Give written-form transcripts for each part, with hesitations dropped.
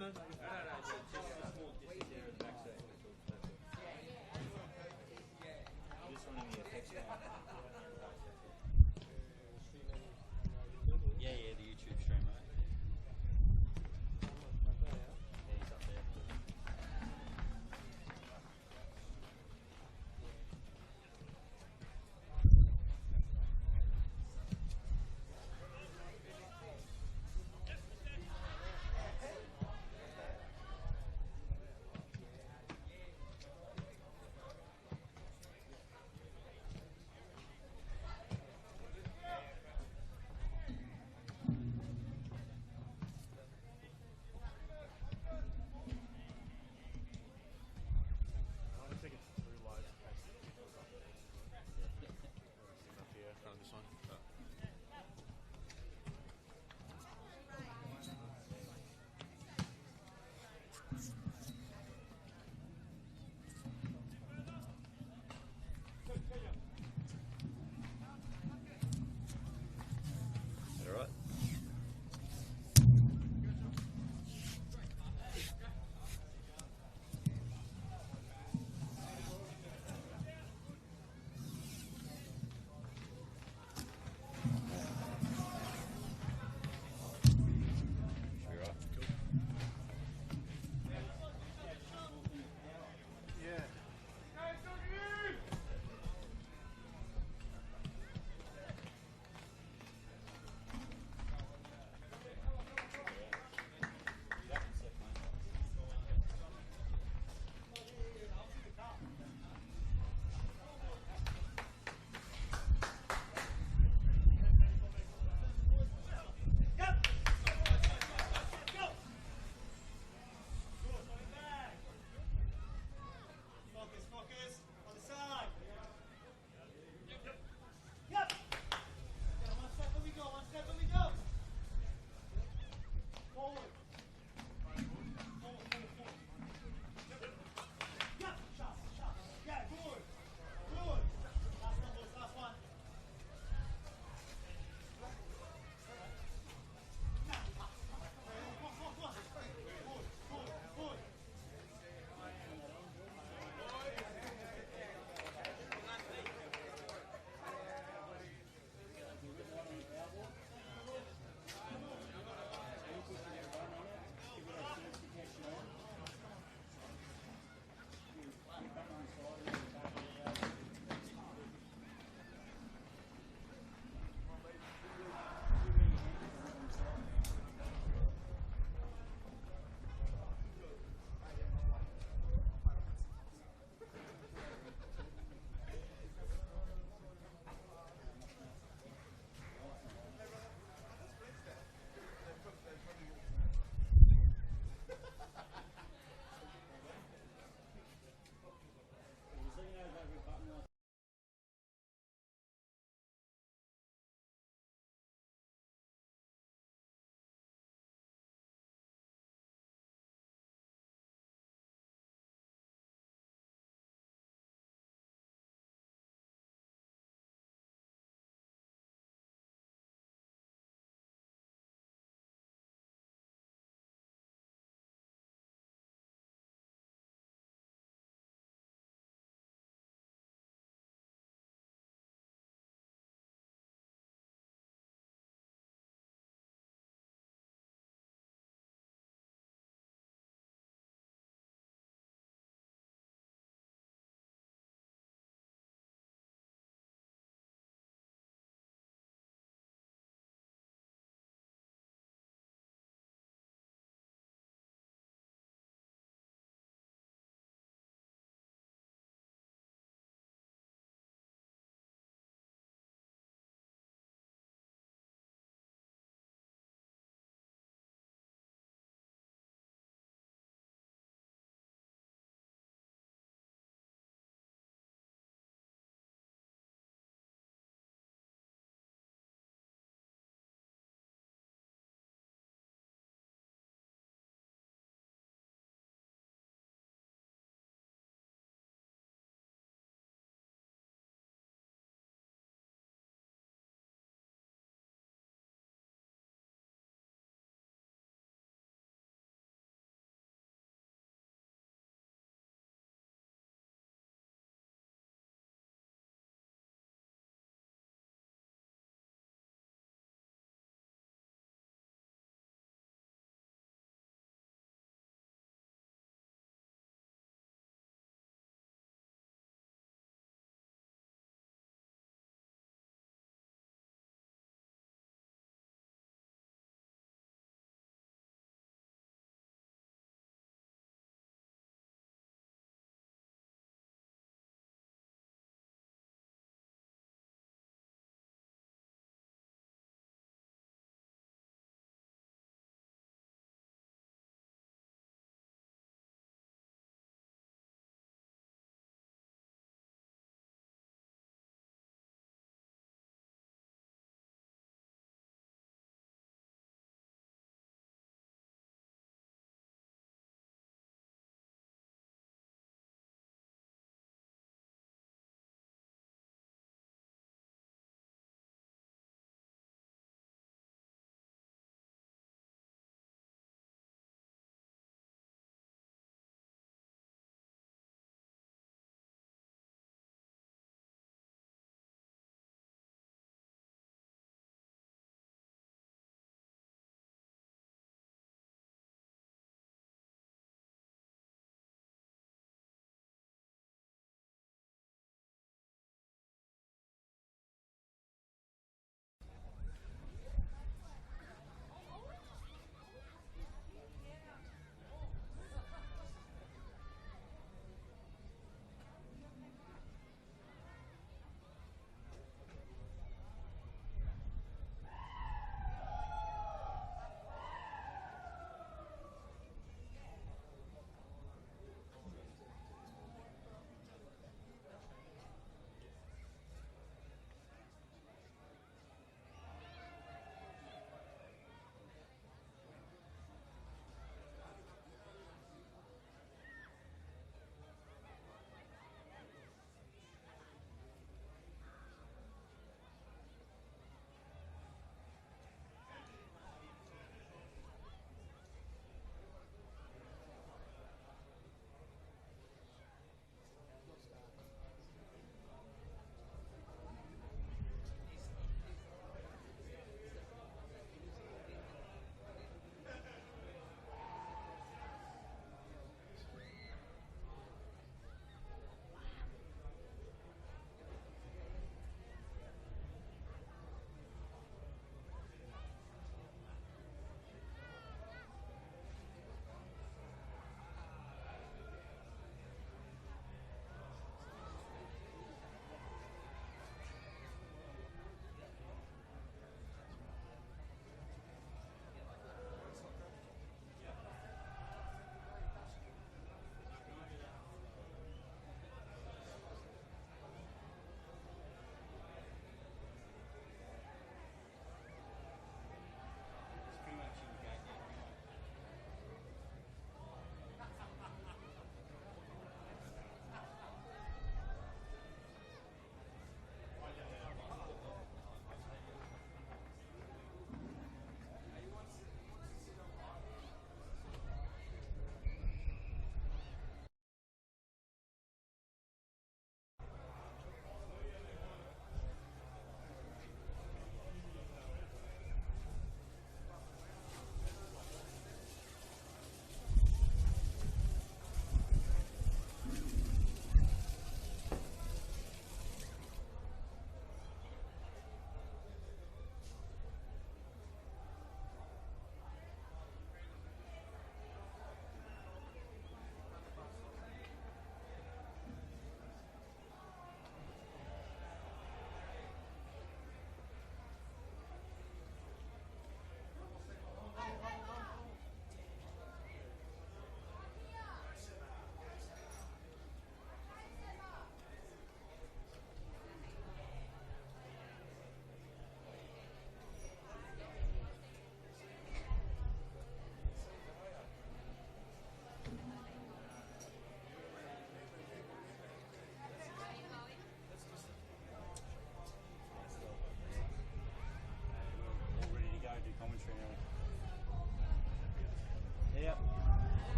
no. Just small dishes here at the back side. Just running the effects now. Yeah, the YouTube stream, right? Yeah, he's up there.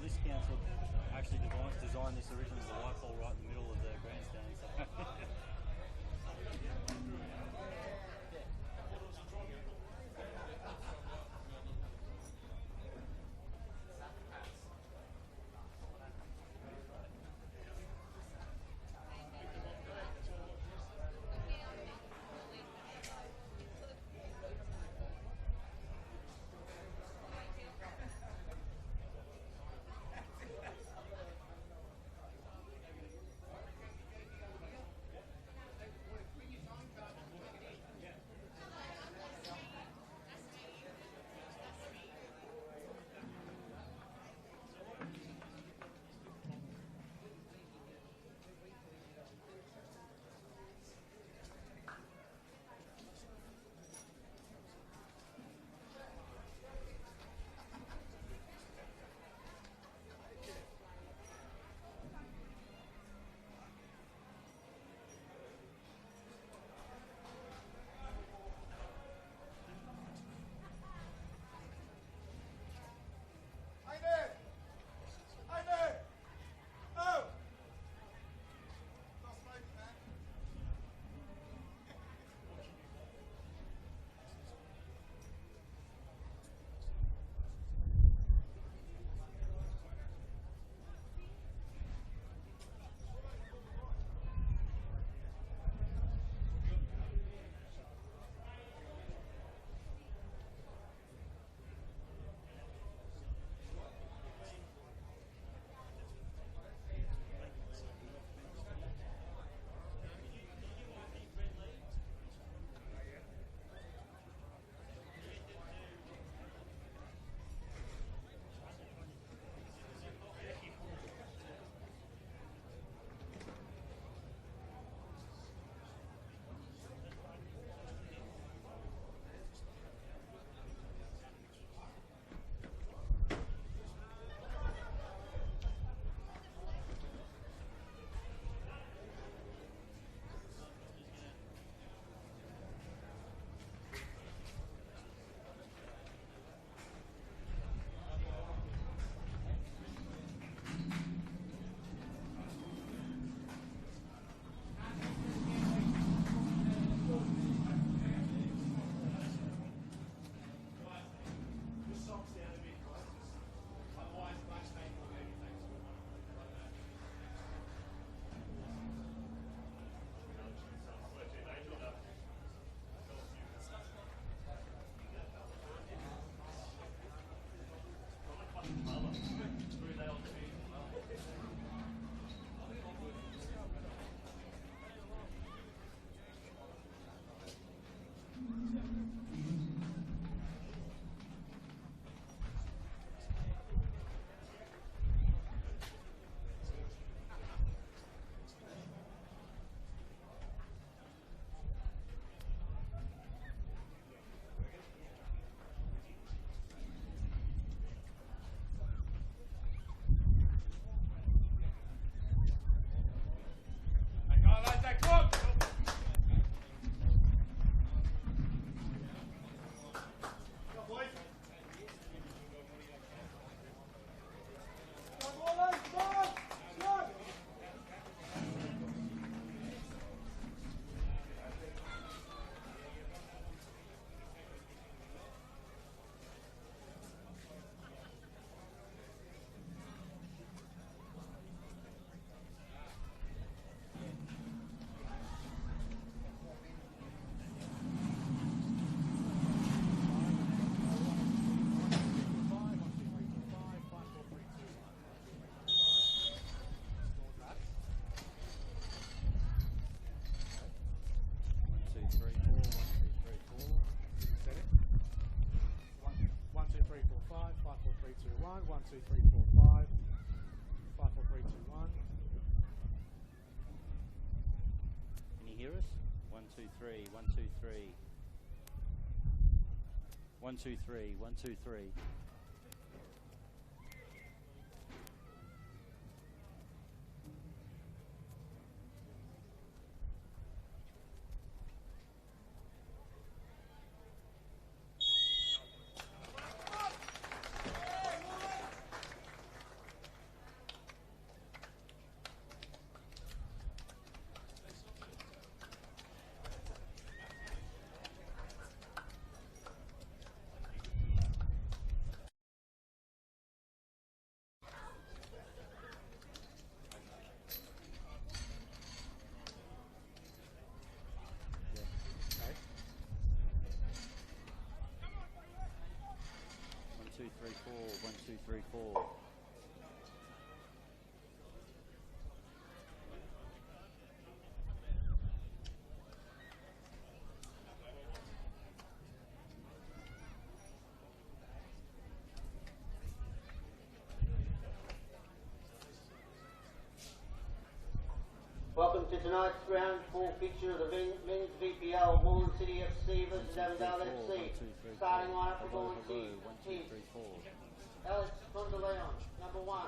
this council actually designed this originally as a light pole right in the middle of the grandstand. So. Three, 1, 2, 3. 1, 2, 3, 1, 2, 3. 4. Welcome to tonight's round 4 fixture of the men's VPL, Moreland City FC versus Avondale FC. Starting lineup for Moreland City is Alex Condeleon, number 1.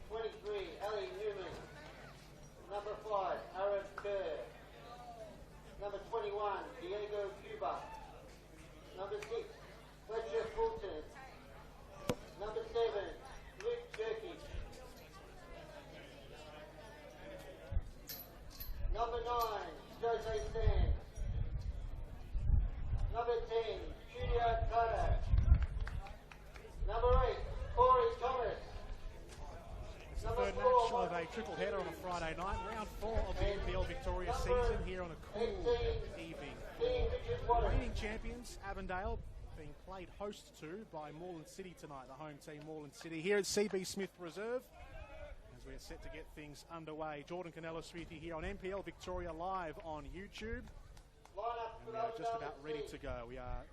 23, Ali Newman. Number 5, Arab Kerr. Number 21, Diego Cuba. Number 6, Fletcher Fulton. Number 7, Luke Jerky. Number 9, Jose Sands. Number 10, Julia Carter. Number 8, Corey Thomas. It's the third match of a triple header on a Friday night, round 4 of the NPL Victoria season here on a cool evening. Reigning champions, Avondale, being played host to by Moreland City tonight, the home team Moreland City, here at CB Smith Reserve. We're set to get things underway. Jordan Canellis with you here on NPL Victoria live on YouTube. And we are just about ready to go. We are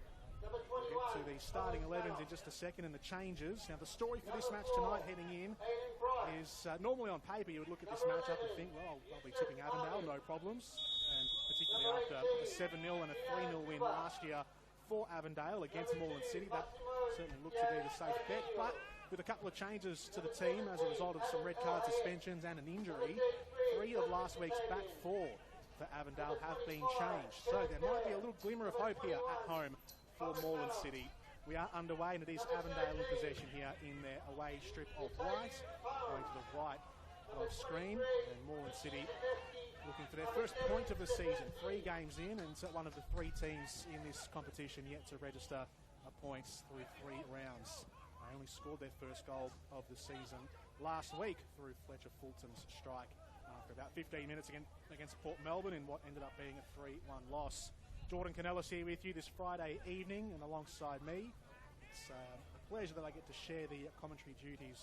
we'll get to the starting 11s in just a second and the changes. Now the story for this match tonight heading in is normally on paper you would look at this matchup and think, well, I'll be tipping Avondale, no problems. And particularly after a 7-0 and a 3-0 win last year for Avondale against Moreland City, that certainly looked to be the safe bet. But with a couple of changes to the team as a result of some red card suspensions and an injury, 3 of last week's back 4 for Avondale have been changed. So there might be a little glimmer of hope here at home for Moreland City. We are underway and it is Avondale in possession here in their away strip of white, going to the right of screen, and Moreland City looking for their first point of the season. 3 games in, and one of the 3 teams in this competition yet to register a points through 3 rounds. They only scored their first goal of the season last week through Fletcher Fulton's strike after about 15 minutes against Port Melbourne in what ended up being a 3-1 loss. Jordan Canellis here with you this Friday evening, and alongside me, it's a pleasure that I get to share the commentary duties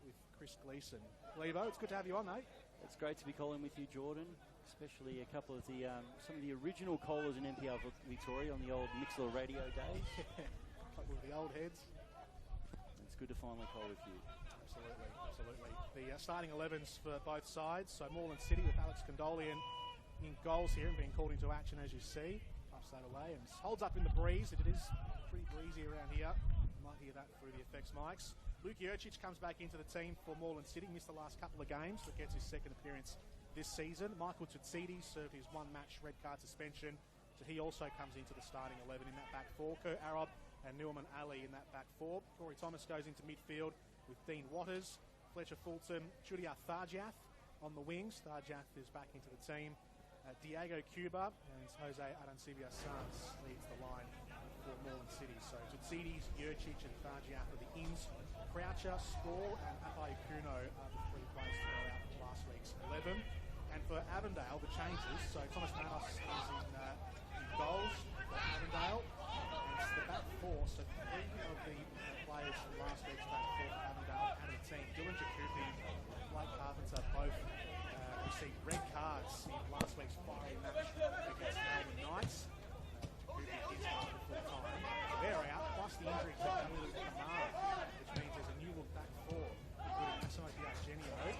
with Chris Gleeson. Levo, it's good to have you on, mate. It's great to be calling with you, Jordan, especially a couple of the some of the original callers in NPL Victoria on the old Mixler radio days. A couple of the old heads. It's good to finally call with you. Absolutely, absolutely. The starting 11s for both sides. So Moreland City with Alex Condolian in goals here and being called into action, as you see. Pass that away and holds up in the breeze. It is pretty breezy around here. You might hear that through the effects mics. Luke Jurcic comes back into the team for Moreland City. Missed the last couple of games, but gets his second appearance this season. Michael Tutsides served his 1-match red card suspension, so he also comes into the starting 11 in that back 4. Kerr Arab and Newman Ali in that back 4. Corey Thomas goes into midfield with Dean Waters, Fletcher Fulton, Julia Tharjath on the wings. Tharjath is back into the team. Diego Cuba and Jose Arancibia Sanz leads the line for Moreland City. So Tutsides, Jurcic and Tharjath are the ins. Croucher, Spall and Apayukuno are the 3 players to go out for last week's 11. And for Avondale, the changes. So Thomas Manos is in goals for Avondale. It's the back 4, so 3 of the players from last week's back 4 for Avondale and the team. Dylan Jacoupy, Blake Carpenter both received red cards in last week's Friday match against Melbourne Knights. Jacoupy is out for full time. So they're out, plus the injury to Elu Kamara, which means there's a new look back 4, including Massimo Diagenio, a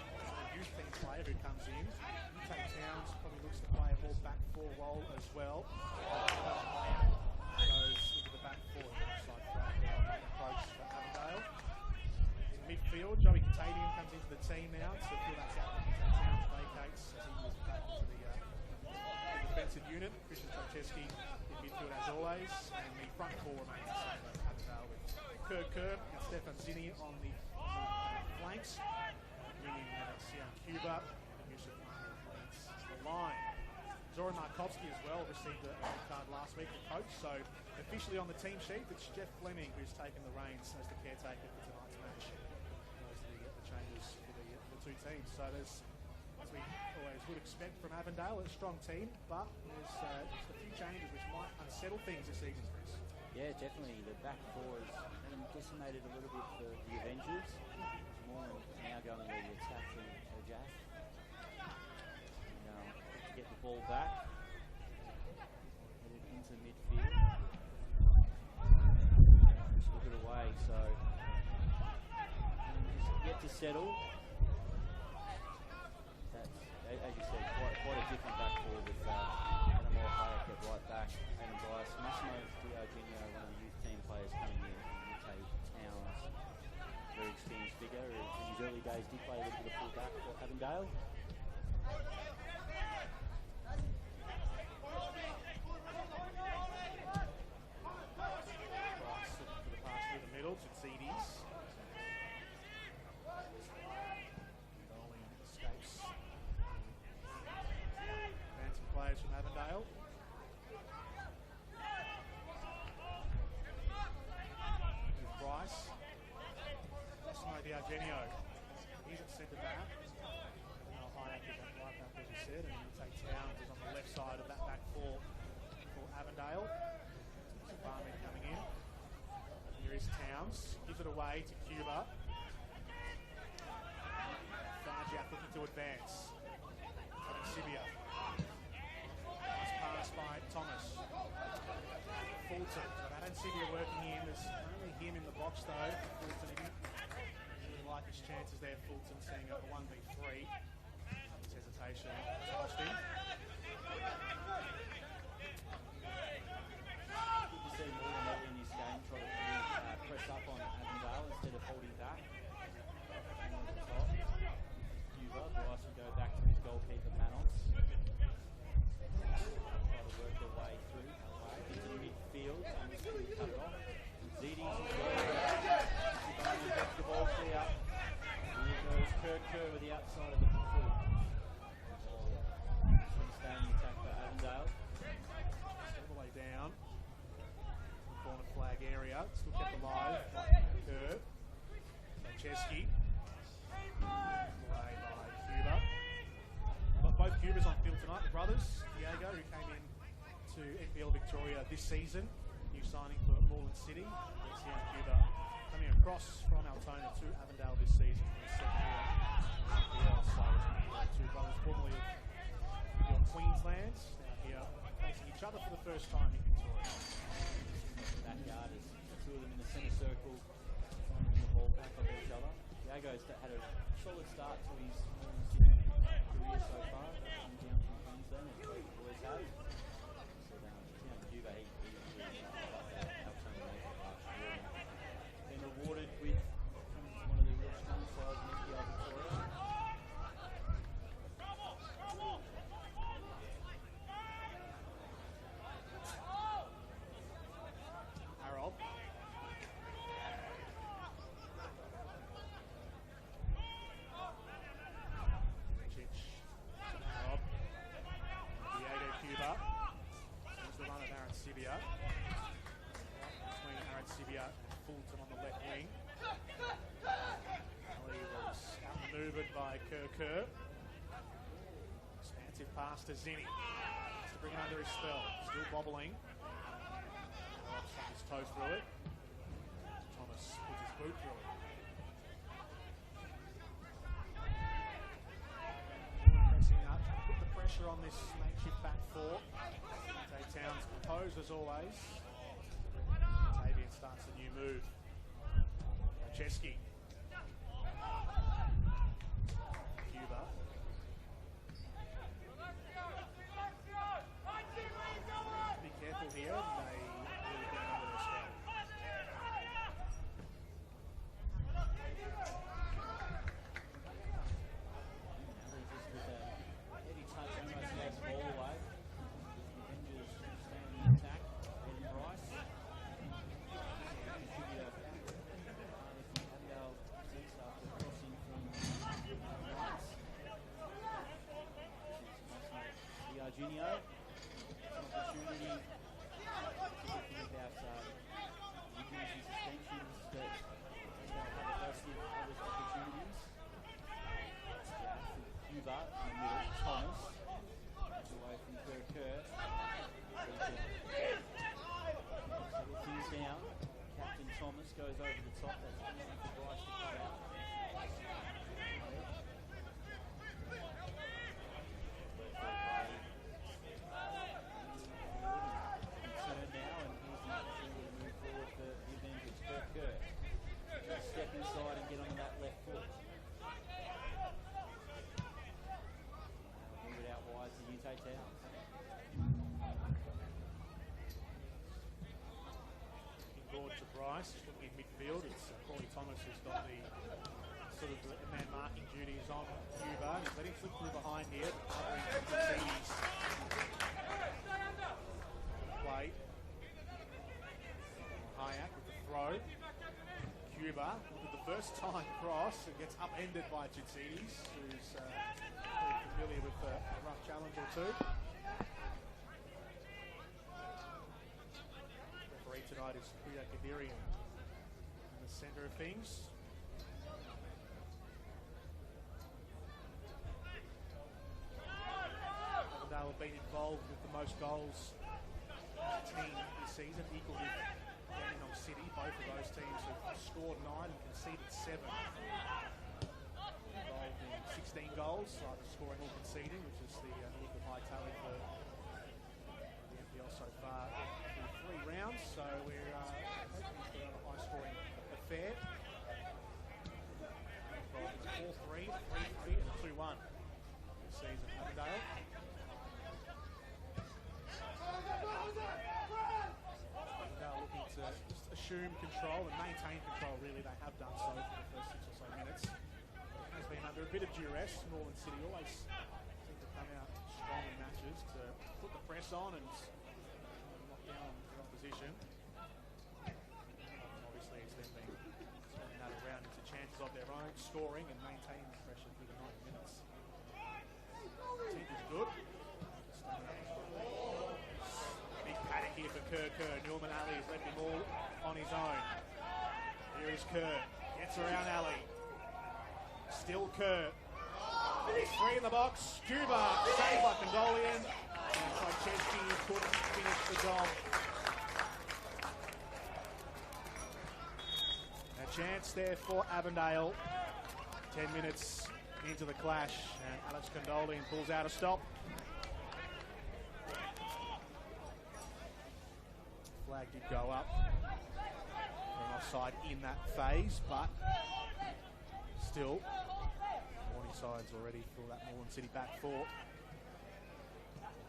youth team player who comes in. Utah Towns probably looks to play a more back 4 role as well. Goes into the back 4 alongside Frank Brown approach for Avondale. In midfield, Joey Katavian comes into the team now to fill that gap that Utah Towns vacates as he moves back into the defensive unit. Christian Franceschi in midfield as always, and the front 4 remains the same for Avondale with Kerr and Stefan Zinni on the flanks, bringing Sian Cuba and Yusuf Mahmoud leads the line. Zoran Markovsky as well received a red card last week, the coach, so officially on the team sheet it's Jeff Fleming who's taken the reins as the caretaker for tonight's match. Those are the changes for the 2 teams. So there's, as we always would expect from Avondale, a strong team, but there's just a few changes which might unsettle things this evening, Chris. Yeah, definitely. The back four has been decimated a little bit for the Avengers. Moreland now going to the attack from Jack. To get the ball back. Headed into midfield. Just look it away, so yet to settle. That's, as you said, quite a different back four with Adam Hayek at right back, Adam Bryce, Massimo D'Argenio, one of the youth team players coming in, UK Towns, very experienced figure. In his early days did play a little bit of full back for Avondale. Genio, he's at centre back. Hayek is at right back, as you said, and you take Towns is on the left side of that back four for Avondale. Barman coming in. Here is Towns, gives it away to Cuba. Farjack looking to advance. Sibia. Nice pass by Thomas. Fulton. So that and Sibia working in. There's only him in the box though. Fulton like his chances there, Fulton seeing a 1v3. His hesitation cost him. Good to see Moreland early in this game try to press up on Avondale instead of holding back. And on the top, Cuba, Bryce will go back to his goalkeeper, Manos. Try to work their way through, away into midfield, and he's going to cut it off. Zidi's as well. Shibani gets the ball clear. Here goes Kerr with the outside of the foot. Staying the attack for Avondale. All the way down. The corner flag area. Still kept alive. Kerr. Franceschi. Away by Cuba. But both Cubas on field tonight. The brothers, Diego, who came in to NPL Victoria this season. New signing for Morland City. That's here in Cuba. Coming across from Altona to Avondale this season for his second year NPL. So two brothers formerly of Queensland, now here facing each other for the first time in Victoria. Backyard is two of them in the centre circle, trying to win the ball back off each other. Diego's had a solid start to his career so far, coming down from Queensland, as both boys have. So down in Cuba, he really helped Altona make it last year. Been rewarded with one of the real strong sides in NPL Victoria. Harold. Chich. Harold. Diego Cuba. Here's the run of Aaron Sibia. Between Aaron Sibia and Fulton on the left wing. Ali was outmaneuvered by Kerr. Expansive pass to Zinni. To bring it under his spell. Still bobbling. Stuck his toe through it. Thomas puts his boot through it. Pressing up, trying to put the pressure on this makeshift back four. Tay Towns composed as always. Tavian starts a new move. Franceschi. Cuba. Be careful here. They really get under their spell. Heavy touch, almost takes the ball away. The Avengers staying in attack. Aiden Bryce. Contributor from Avondale Rice looking in midfield. It's Corey Thomas who's got the sort of the man marking duties on Cuba. He's letting flip through behind here. Covering Mercedes. Play. Hayek with the throw. Cuba with the first time cross and gets upended by Chitsides, who's pretty familiar with a rough challenge or two. Referee tonight is Priya Kadirian in the centre of things. Avondale have been involved with the most goals team this season, equal with Dandenong City. Both of those teams have scored 9 and conceded 7. Involved in 16 goals, either scoring or conceding, which is the record high tally for the NPL so far in 3 rounds. So we're hoping for another high-scoring affair. 4-3, 3-3, and 2-1 this season. Avondale. Looking to just assume control and maintain control, really. They have done so for the first 6 or so minutes. It has been under a bit of duress. Moreland City always seem to come out strong in matches to put the press on and knock down the opposition. Obviously, it's then been turning that around into chances of their own, scoring and maintaining the pressure through the 90 minutes. The team is good. Paddock here for Kerr. Norman Ali has led him all on his own. Here is Kerr. Gets around Ali. Still Kerr. He's 3 in the box. Cuba saved by Condolian. And Franceschi couldn't finish the job. A chance there for Avondale. 10 minutes into the clash. And Alex Condolian pulls out a stop. Flag did go up for an offside in that phase, but still, warning signs already for that Moreland City back 4.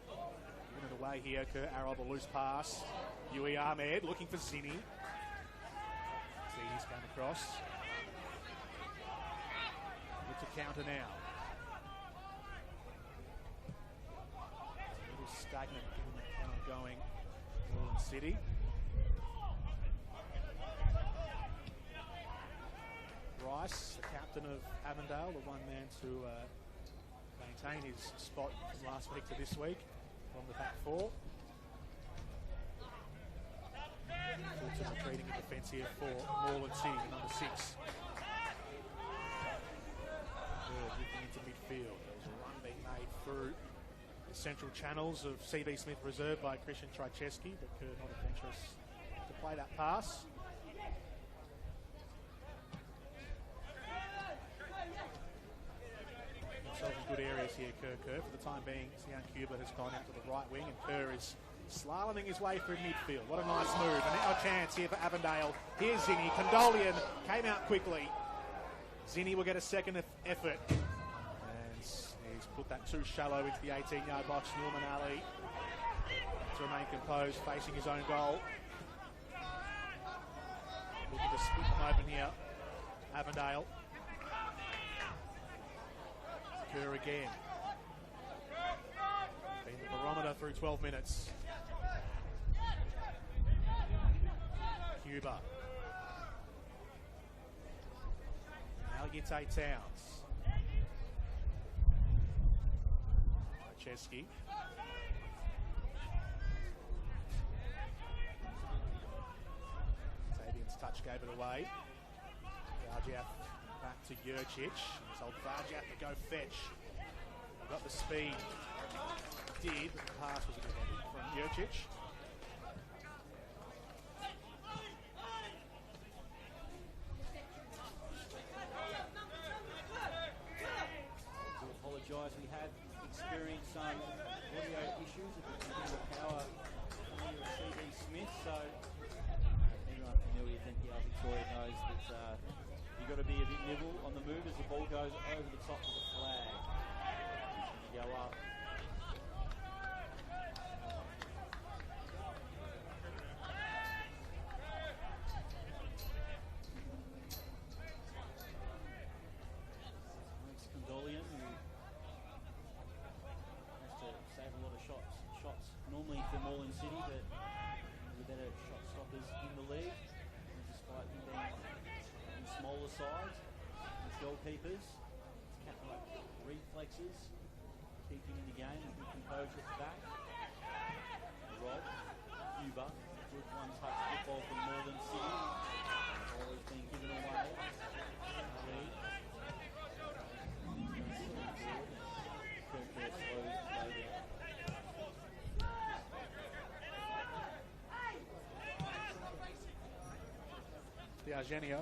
Giving it away here, Kerr Arrow, the loose pass. Yui Ahmed looking for Zinni. Zinni's come across. Look to counter now. A little stagnant given the counter going. Moreland City. Rice, the captain of Avondale, the one man to maintain his spot from last week to this week from the back 4. Fulton retreating in defence here for Moreland City, number 6. Good, looking into midfield. There was a run being made through the central channels of CB Smith Reserve by Christian Trajczewski, but Kerr not adventurous to play that pass. Himself in good areas here, Kerr. For the time being, Sian Cuba has gone into the right wing and Kerr is slaloming his way through midfield. What a nice move. And now a chance here for Avondale. Here's Zinni. Condolian came out quickly. Zinni will get a second effort. He's put that too shallow into the 18-yard box. Norman Ali to remain composed, facing his own goal. Looking to split them open here. Avondale. Kerr again. Been the barometer through 12 minutes. Cuba. Now gets 8 Towns. Chesky. Tavian's touch gave it away. Varjaf back to Jurcic. He's told Varjaf to go fetch. We've got the speed. Did, but the pass was a good heading from Jurcic. To apologise, we have experienced some audio issues with the power coming here at CB Smith, so anyone familiar with NPL Victoria knows that you've got to be a bit nimble on the move as the ball goes over the top of the flag. You go up. sides. As goalkeepers, cat-like reflexes, keeping in the game with good composure at the back. Rob, Cuba, good one-touch football from Moreland City. The ball has been given away. D'Argenio.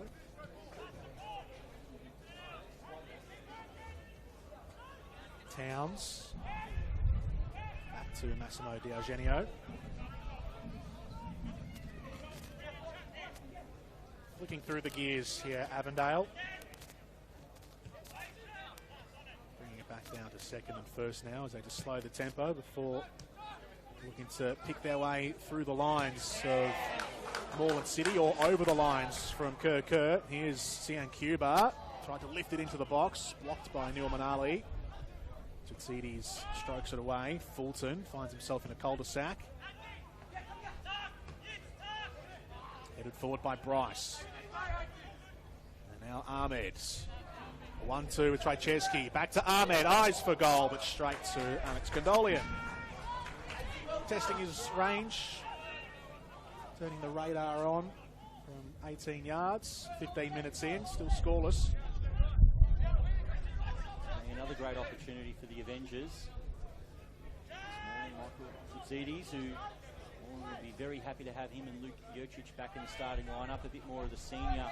Towns. Back to Massimo D'Argenio. Looking through the gears here, Avondale. Bringing it back down to second and first now as they just slow the tempo before looking to pick their way through the lines of Moreland City or over the lines from Kerr. Here's Sian Cuba. Tried to lift it into the box, blocked by Neil Manali. Tsitsides strokes it away. Fulton finds himself in a cul-de-sac. Headed forward by Bryce. And now Ahmed. 1-2 with Trajczewski. Back to Ahmed. Eyes for goal, but straight to Alex Condolian. Testing his range. Turning the radar on from 18 yards. 15 minutes in, still scoreless. Another great opportunity for the Avengers. Michael Tsitsides, who will be very happy to have him and Luke Jurčić back in the starting lineup. A bit more of the senior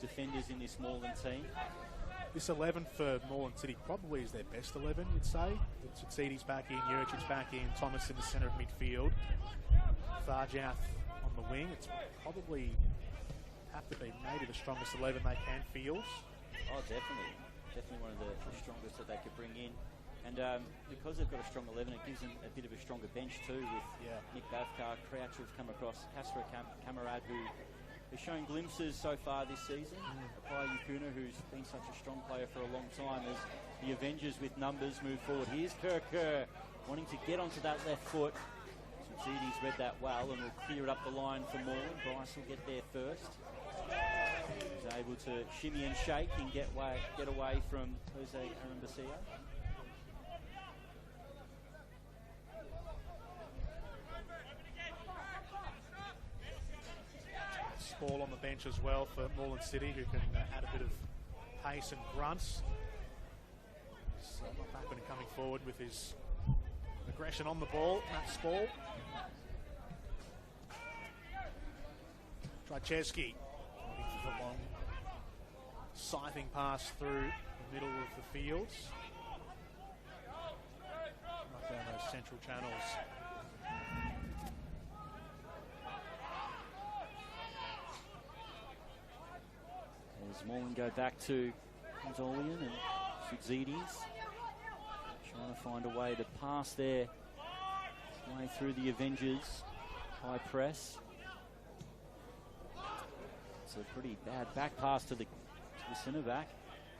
defenders in this Morland team. This 11 for Moreland City probably is their best 11, you'd say. Tsitsides back in, Jurčić back in, Thomas in the centre of midfield. Farjath on the wing. It's probably have to be maybe the strongest 11 they can field. Oh, definitely. Definitely one of the strongest that they could bring in. And because they've got a strong 11, it gives them a bit of a stronger bench too with Nick Bavkar, Crouch who've come across, Kasra Kamarad who has shown glimpses so far this season. Apaya Yukuna who's been such a strong player for a long time as the Avengers with numbers move forward. Here's Kerr wanting to get onto that left foot. Tsitsides read that well and will clear it up the line for Morland. Bryce will get there first. He's able to shimmy and shake and get away from Jose Arambacillo. Spall on the bench as well for Moreland City, who can add a bit of pace and grunts. He's not backward and coming forward with his aggression on the ball. Matt Spall. Trajczewski. The long scything pass through the middle of the fields. Right down those central channels. As Morland go back to Condolian and Tsitsides, trying to find a way to pass their way through the Avengers high press. It's a pretty bad back pass to the centre back.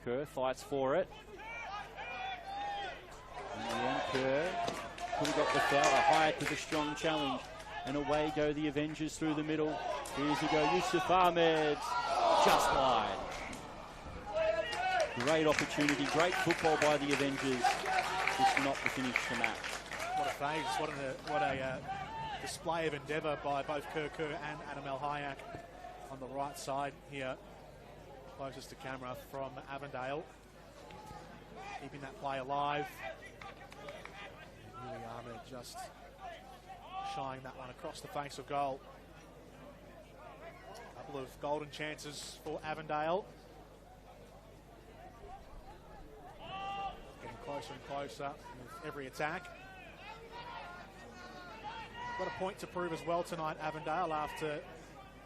Kerr fights for it. In the end, Kerr could have got the foul. Hayek with a strong challenge. And away go the Avengers through the middle. Here's he go, Yusuf Ahmed. Just wide. Great opportunity, great football by the Avengers. Just not to finish the match. What a phase, what a display of endeavour by both Kerr and Adam El Hayek. On the right side here, closest to camera from Avondale. Keeping that play alive. Really Ahmed just shying that one across the face of goal. A couple of golden chances for Avondale. Getting closer and closer with every attack. Got a point to prove as well tonight, Avondale, after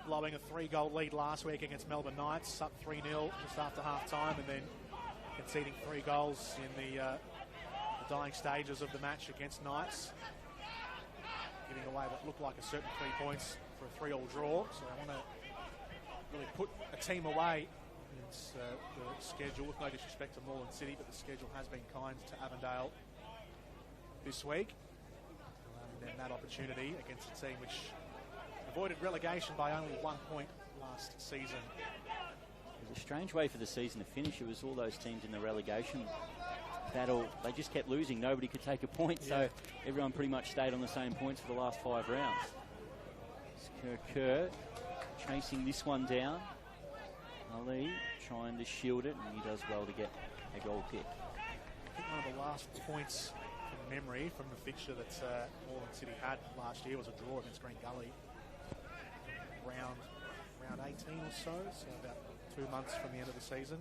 blowing a 3-goal lead last week against Melbourne Knights, up 3-0 just after half-time, and then conceding 3 goals in the dying stages of the match against Knights, giving away what looked like a certain 3 points for a 3-all draw. So I want to really put a team away against the schedule, with no disrespect to Moreland City, but the schedule has been kind to Avondale this week. And then that opportunity against a team which avoided relegation by only 1 point last season. a strange way for the season to finish. It was all those teams in the relegation battle. They just kept losing. Nobody could take a point, so everyone pretty much stayed on the same points for the last 5 rounds. Kerr chasing this one down. Ali trying to shield it, and he does well to get a goal kick. I think one of the last points from memory from the fixture that Moreland City had last year was a draw against Green Gully. Round 18 or so about 2 months from the end of the season.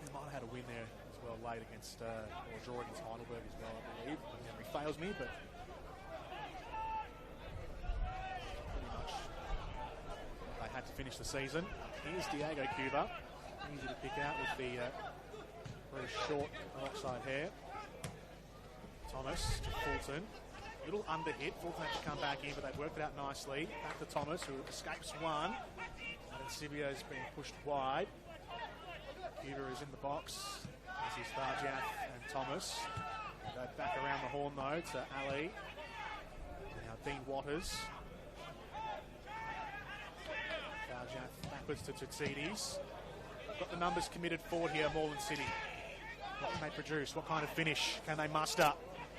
We might have had a win there as well late against, or a draw against Heidelberg as well, I believe. My memory fails me, but pretty much they had to finish the season. Here's Diego Cuba. Easy to pick out with the very short offside hair. Thomas to Fulton. Little under hit. Fulton had to come back in, but they've worked it out nicely. Back to Thomas, who escapes one. And then Sibio's being pushed wide. Cuba is in the box. This is Farjath and Thomas. They go back around the horn, though, to Ali. Now Dean Waters. Farjath backwards to Tutsides. Got the numbers committed forward here, Moreland City. What can they produce? What kind of finish can they muster?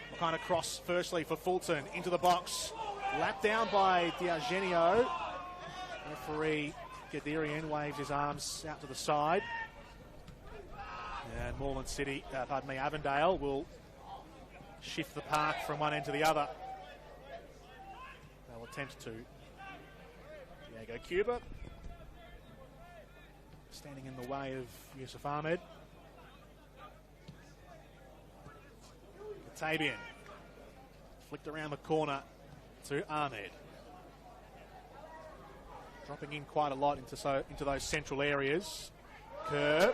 What kind of cross, firstly, for Fulton into the box. Lapped down by Diagenio. Referee Gadirian waves his arms out to the side. And Moreland City, Avondale will shift the park from one end to the other. They'll attempt to. Diego Cuba standing in the way of Yusuf Ahmed. Tabian flicked around the corner to Ahmed. Dropping in quite a lot into those central areas. Kerr.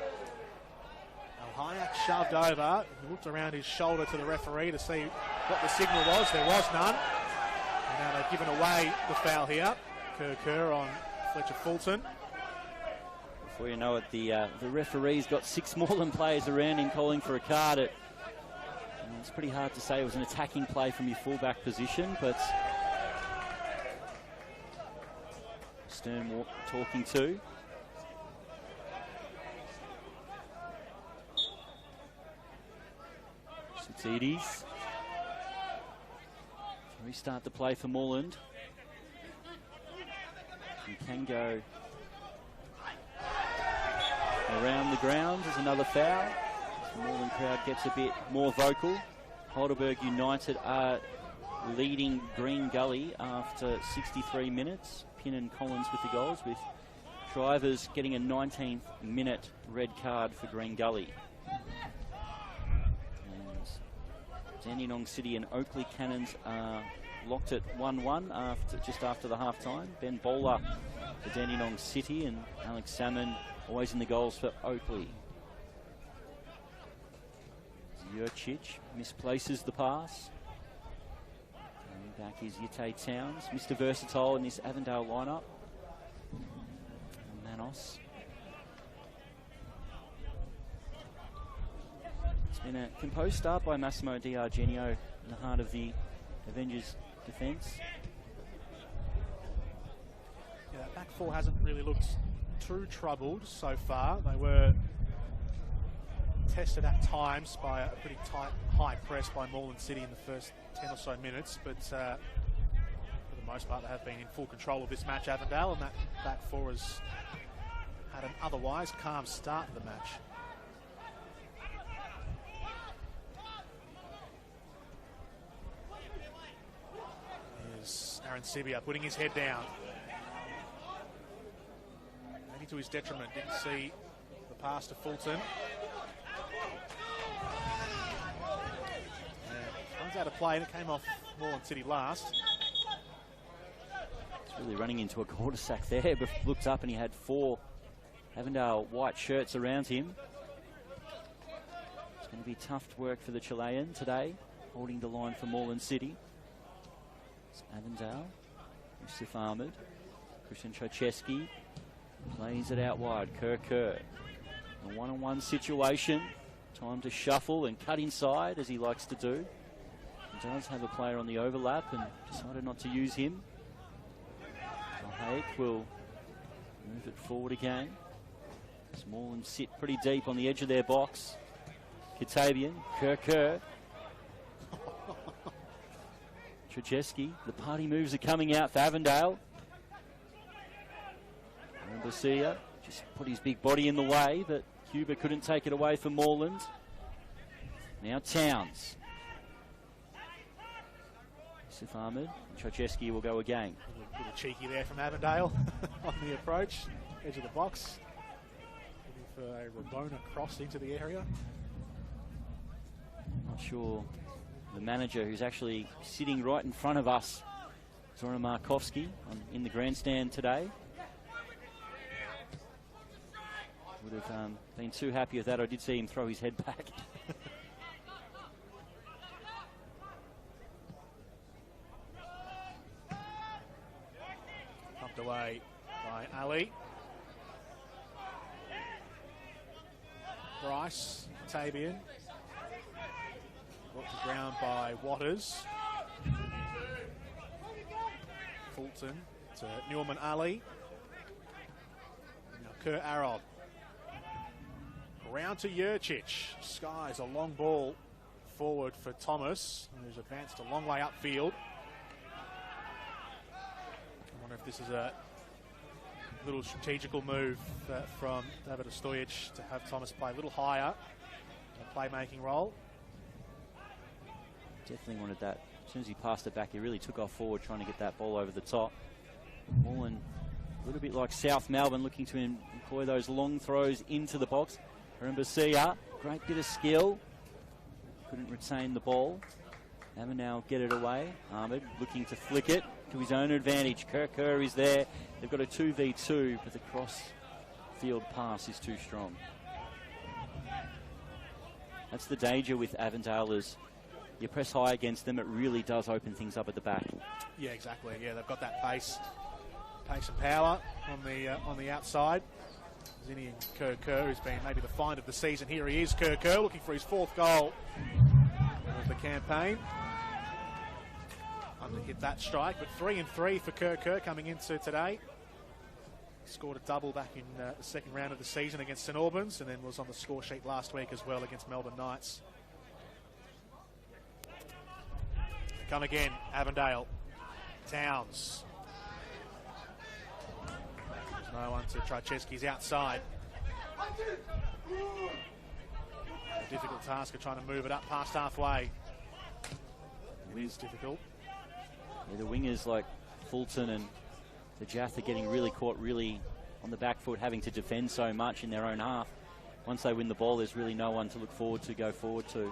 Al-Hayek shoved over. He looked around his shoulder to the referee to see what the signal was. There was none. And now they've given away the foul here. Kerr on Fletcher Fulton. Before you know it, the referee's got 6 Morland players around him calling for a card. It's pretty hard to say it was an attacking play from your fullback position, but Stern talking to. Sutsides. Restart the play for Moreland. He can go around the ground. There's another foul. The Moreland crowd gets a bit more vocal. Heidelberg United are leading Green Gully after 63 minutes. Pin and Collins with the goals, with Drivers getting a 19th minute red card for Green Gully. And Dandenong City and Oakley Cannons are locked at 1-1 just after the half-time. Ben Bowler for Dandenong City and Alex Salmon always in the goals for Oakley. Jurcic misplaces the pass. Coming back is Yate Towns. Mr. Versatile in this Avondale lineup. And Manos. It's been a composed start by Massimo D'Argenio in the heart of the Avengers defence. Yeah, that back four hasn't really looked too troubled so far. They were tested at times by a pretty tight, high press by Moreland City in the first 10 or so minutes, but for the most part they have been in full control of this match, Avondale, and that back four has had an otherwise calm start to the match. Here's Aaron Sibia putting his head down. Maybe to his detriment, didn't see the pass to Fulton. Runs out of play, and it came off Moreland City last. It's really running into a quarter-sack there, but looked up and he had 4 Avondale white shirts around him. It's going to be tough work for the Chilean today, holding the line for Moreland City. It's Avondale, Yusuf Ahmed, Christian Trocheski plays it out wide. Kerr. A one-on-one situation. Time to shuffle and cut inside, as he likes to do. He does have a player on the overlap and decided not to use him. Hayek will Move it forward again. Morland sit pretty deep on the edge of their box. Katavian, Kerr. Trajeski, the party moves are coming out for Avondale. Garcia just put his big body in the way, but Cuba couldn't take it away from Moreland. Now Towns. Yusuf Ahmed, Trajeski will go again. A little cheeky there from Avondale on the approach, edge of the box. Looking for a Rabona cross into the area. Not sure the manager, who's actually sitting right in front of us, Zoran Markovsky, in the grandstand today, would have been too happy with that. I did see him throw his head back. Pumped away by Ali. Bryce, Tabian. Brought to ground by Waters. Fulton to Newman Ali. Now Kerr Arod. Round to Jurcic. Skies a long ball forward for Thomas, who's advanced a long way upfield. I wonder if this is a little strategical move from David Stojic to have Thomas play a little higher in a playmaking role. Definitely wanted that. As soon as he passed it back, he really took off forward, trying to get that ball over the top. Moreland, a little bit like South Melbourne, looking to employ those long throws into the box. Rumbasia, great bit of skill. Couldn't retain the ball. Avondale get it away. Ahmed looking to flick it to his own advantage. Kerr is there. They've got a 2v2, but the cross-field pass is too strong. That's the danger with Avondale, is you press high against them, it really does open things up at the back. Yeah, exactly. Yeah, they've got that pace and power on the outside. Zinni and Kerr, who's been maybe the find of the season. Here he is, Kerr, looking for his 4th goal of the campaign. Under hit that strike, but 3 and 3 for Kerr coming into today. Scored a double back in the second round of the season against St Albans, and then was on the score sheet last week as well against Melbourne Knights. Come again, Avondale. Towns. There's no one to Trajeski's outside. A difficult task of trying to move it up past halfway. It is difficult. Yeah, the wingers like Fulton and the Jath are getting really caught really on the back foot, having to defend so much in their own half. Once they win the ball, there's really no one to look forward to, go forward to.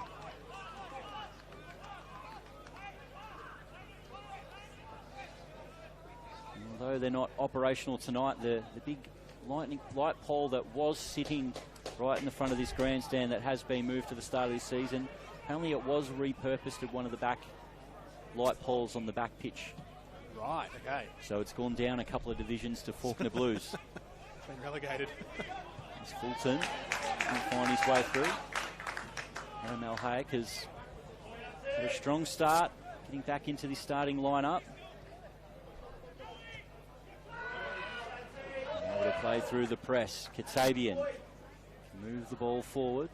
Although they're not operational tonight, the big light pole that was sitting right in the front of this grandstand that has been moved to the start of this season, apparently it was repurposed at one of the back light poles on the back pitch. Right, okay. So it's gone down a couple of divisions to Fawkner Blues. Been relegated. It's Fulton can find his way through. Adam Hayek has had a strong start, getting back into the starting lineup. Able to play through the press. Katavian move the ball forward.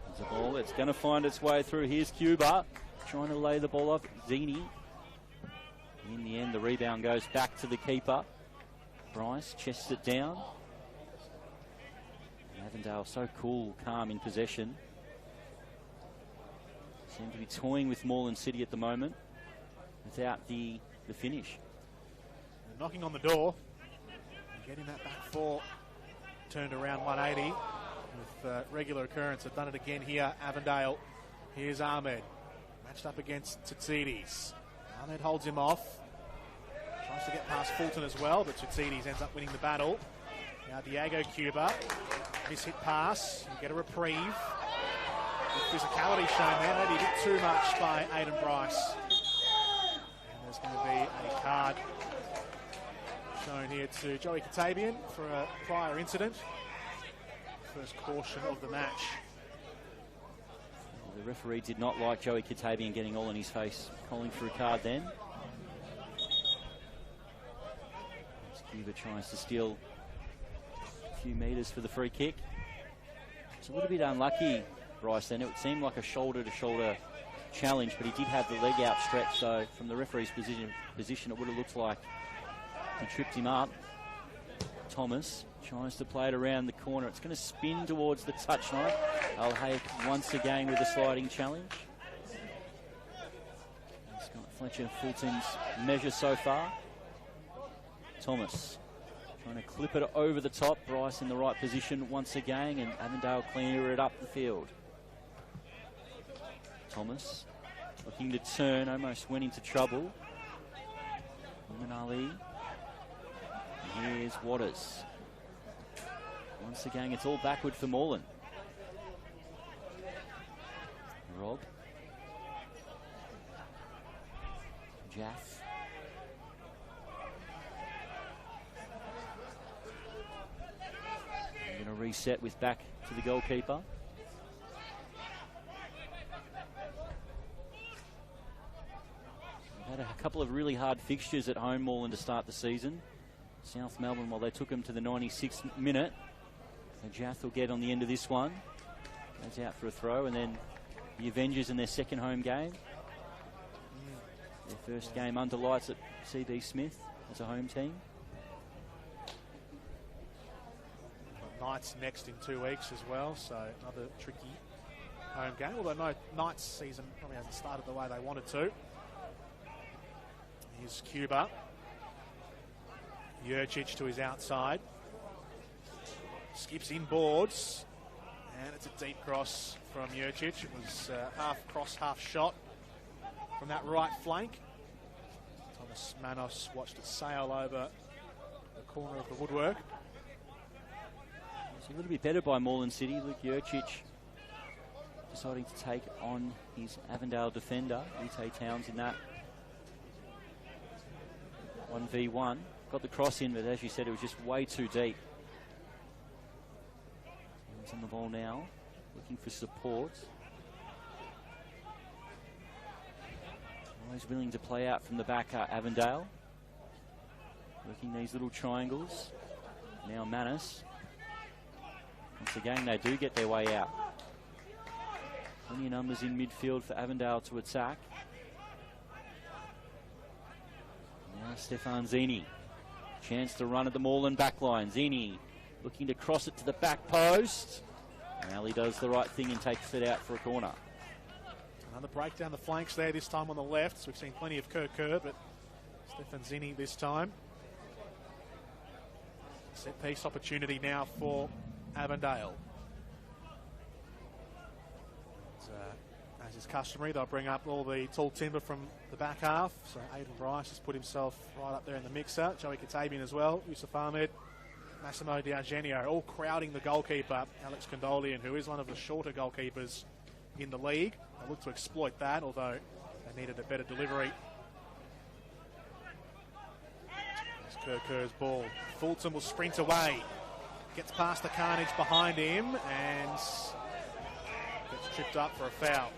There's a ball that's going to find its way through. Here's Cuba trying to lay the ball off. Zinni. In the end, the rebound goes back to the keeper. Bryce chests it down. Avondale so cool, calm in possession. Seem to be toying with Moreland City at the moment without the finish. They're knocking on the door. Getting that back four turned around 180 with regular occurrence. They've done it again here, Avondale. Here's Ahmed. Matched up against Tsitsides. Ahmed holds him off. Tries to get past Fulton as well, but Tsitsides ends up winning the battle. Now Diego Cuba. Miss-hit pass. You get a reprieve. With physicality shown there. Maybe a bit too much by Aidan Bryce. And there's going to be a card shown here to Joey Katavian for a prior incident. First caution of the match. The referee did not like Joey Katavian getting all in his face, calling for a card then. Cuba tries to steal a few metres for the free kick. It's a little bit unlucky, Bryce, then. It seemed like a shoulder-to-shoulder challenge, but he did have the leg outstretched, so from the referee's position it would have looked like he tripped him up. Thomas tries to play it around the corner. It's going to spin towards the touch line. Al-Hayek once again with a sliding challenge. Scott Fletcher Fulton's measure so far. Thomas trying to clip it over the top. Bryce in the right position once again, and Avondale clear it up the field. Thomas looking to turn, almost went into trouble. Muhammad Ali. And here's Waters. Once again, it's all backward for Moreland. Rob. Jaff. Going to reset with back to the goalkeeper. We've had a couple of really hard fixtures at home, Moreland, to start the season. South Melbourne, well, they took him to the 96th minute. So Jaff will get on the end of this one. Goes out for a throw, and then the Avengers in their second home game. Their first game under lights at CB Smith as a home team. Knights next in 2 weeks as well, so another tricky home game. Although no, Knights season probably hasn't started the way they wanted to. Here's Cuba. Jurcic to his outside. Skips in boards. And it's a deep cross from Jurcic. It was half cross, half shot from that right flank. Thomas Manos watched it sail over the corner of the woodwork. It's a little bit better by Moreland City. Luke Jurcic deciding to take on his Avondale defender, Ute Towns, in that 1v1. Got the cross in, but as you said, it was just way too deep. He's on the ball now, looking for support. Always willing to play out from the back, Avondale. Working these little triangles. Now Manis. Once again, they do get their way out. Plenty of numbers in midfield for Avondale to attack. Now Stefan Zini. Chance to run at the Morland backline. Zini looking to cross it to the back post. And Ali does the right thing and takes it out for a corner. Another break down the flanks there, this time on the left. So we've seen plenty of Kerr, but Stefan Zini this time. Set piece opportunity now for Avondale. As is customary, they'll bring up all the tall timber from the back half. So Aidan Bryce has put himself right up there in the mixer. Joey Katabian as well. Yusuf Ahmed, Massimo D'Argenio, all crowding the goalkeeper, Alex Condolian, who is one of the shorter goalkeepers in the league. They look to exploit that, although they needed a better delivery. There's Kerr's ball. Fulton will sprint away. Gets past the carnage behind him and gets tripped up for a foul.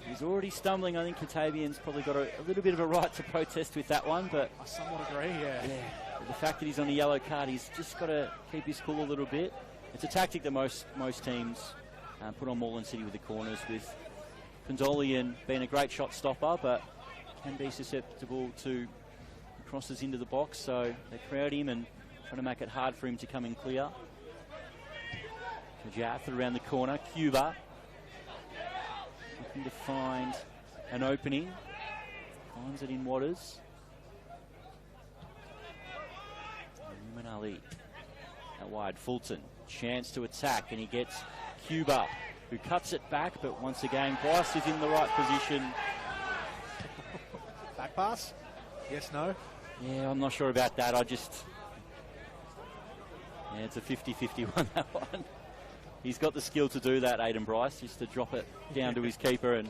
He's already stumbling. I think Katabian's probably got a little bit of a right to protest with that one, but I somewhat agree, yeah. The fact that he's on a yellow card, he's just got to keep his cool a little bit. It's a tactic that most teams put on Moreland City with the corners, with Condolian being a great shot stopper, but can be susceptible to crosses into the box, so they crowd him and try to make it hard for him to come in clear. Jaff around the corner. Cuba looking to find an opening. Finds it in Waters. Ruben Ali out wide. Fulton. Chance to attack, and he gets Cuba, who cuts it back, but once again, Bryce is in the right position. Back pass? Yes, no? Yeah, I'm not sure about that. Yeah, it's a 50-50 one, that one. He's got the skill to do that, Aidan Bryce, just to drop it down to his keeper, and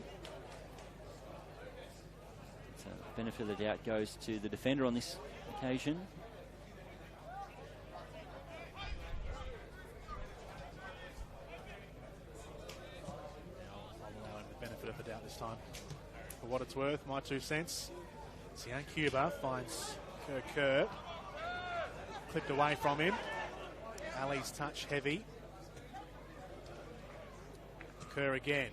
so the benefit of the doubt goes to the defender on this occasion. I'll allow him the benefit of the doubt this time. For what it's worth, my 2 cents. Sian Cuba finds Kerr clipped away from him. Ali's touch heavy. Kerr again.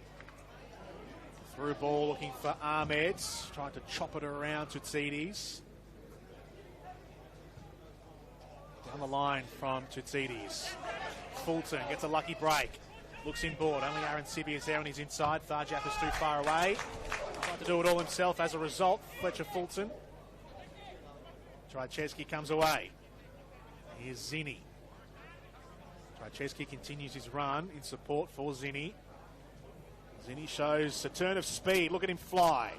Through ball looking for Ahmed. Trying to chop it around to Tsides. Down the line from Tutsides. Fulton gets a lucky break. Looks inboard. Only Aaron Sibby is there on his inside. Farjap is too far away. Tried to do it all himself as a result. Fletcher Fulton. Trajewski comes away. Here's Zinni. Trajewski continues his run in support for Zinni. Zinni shows a turn of speed. Look at him fly.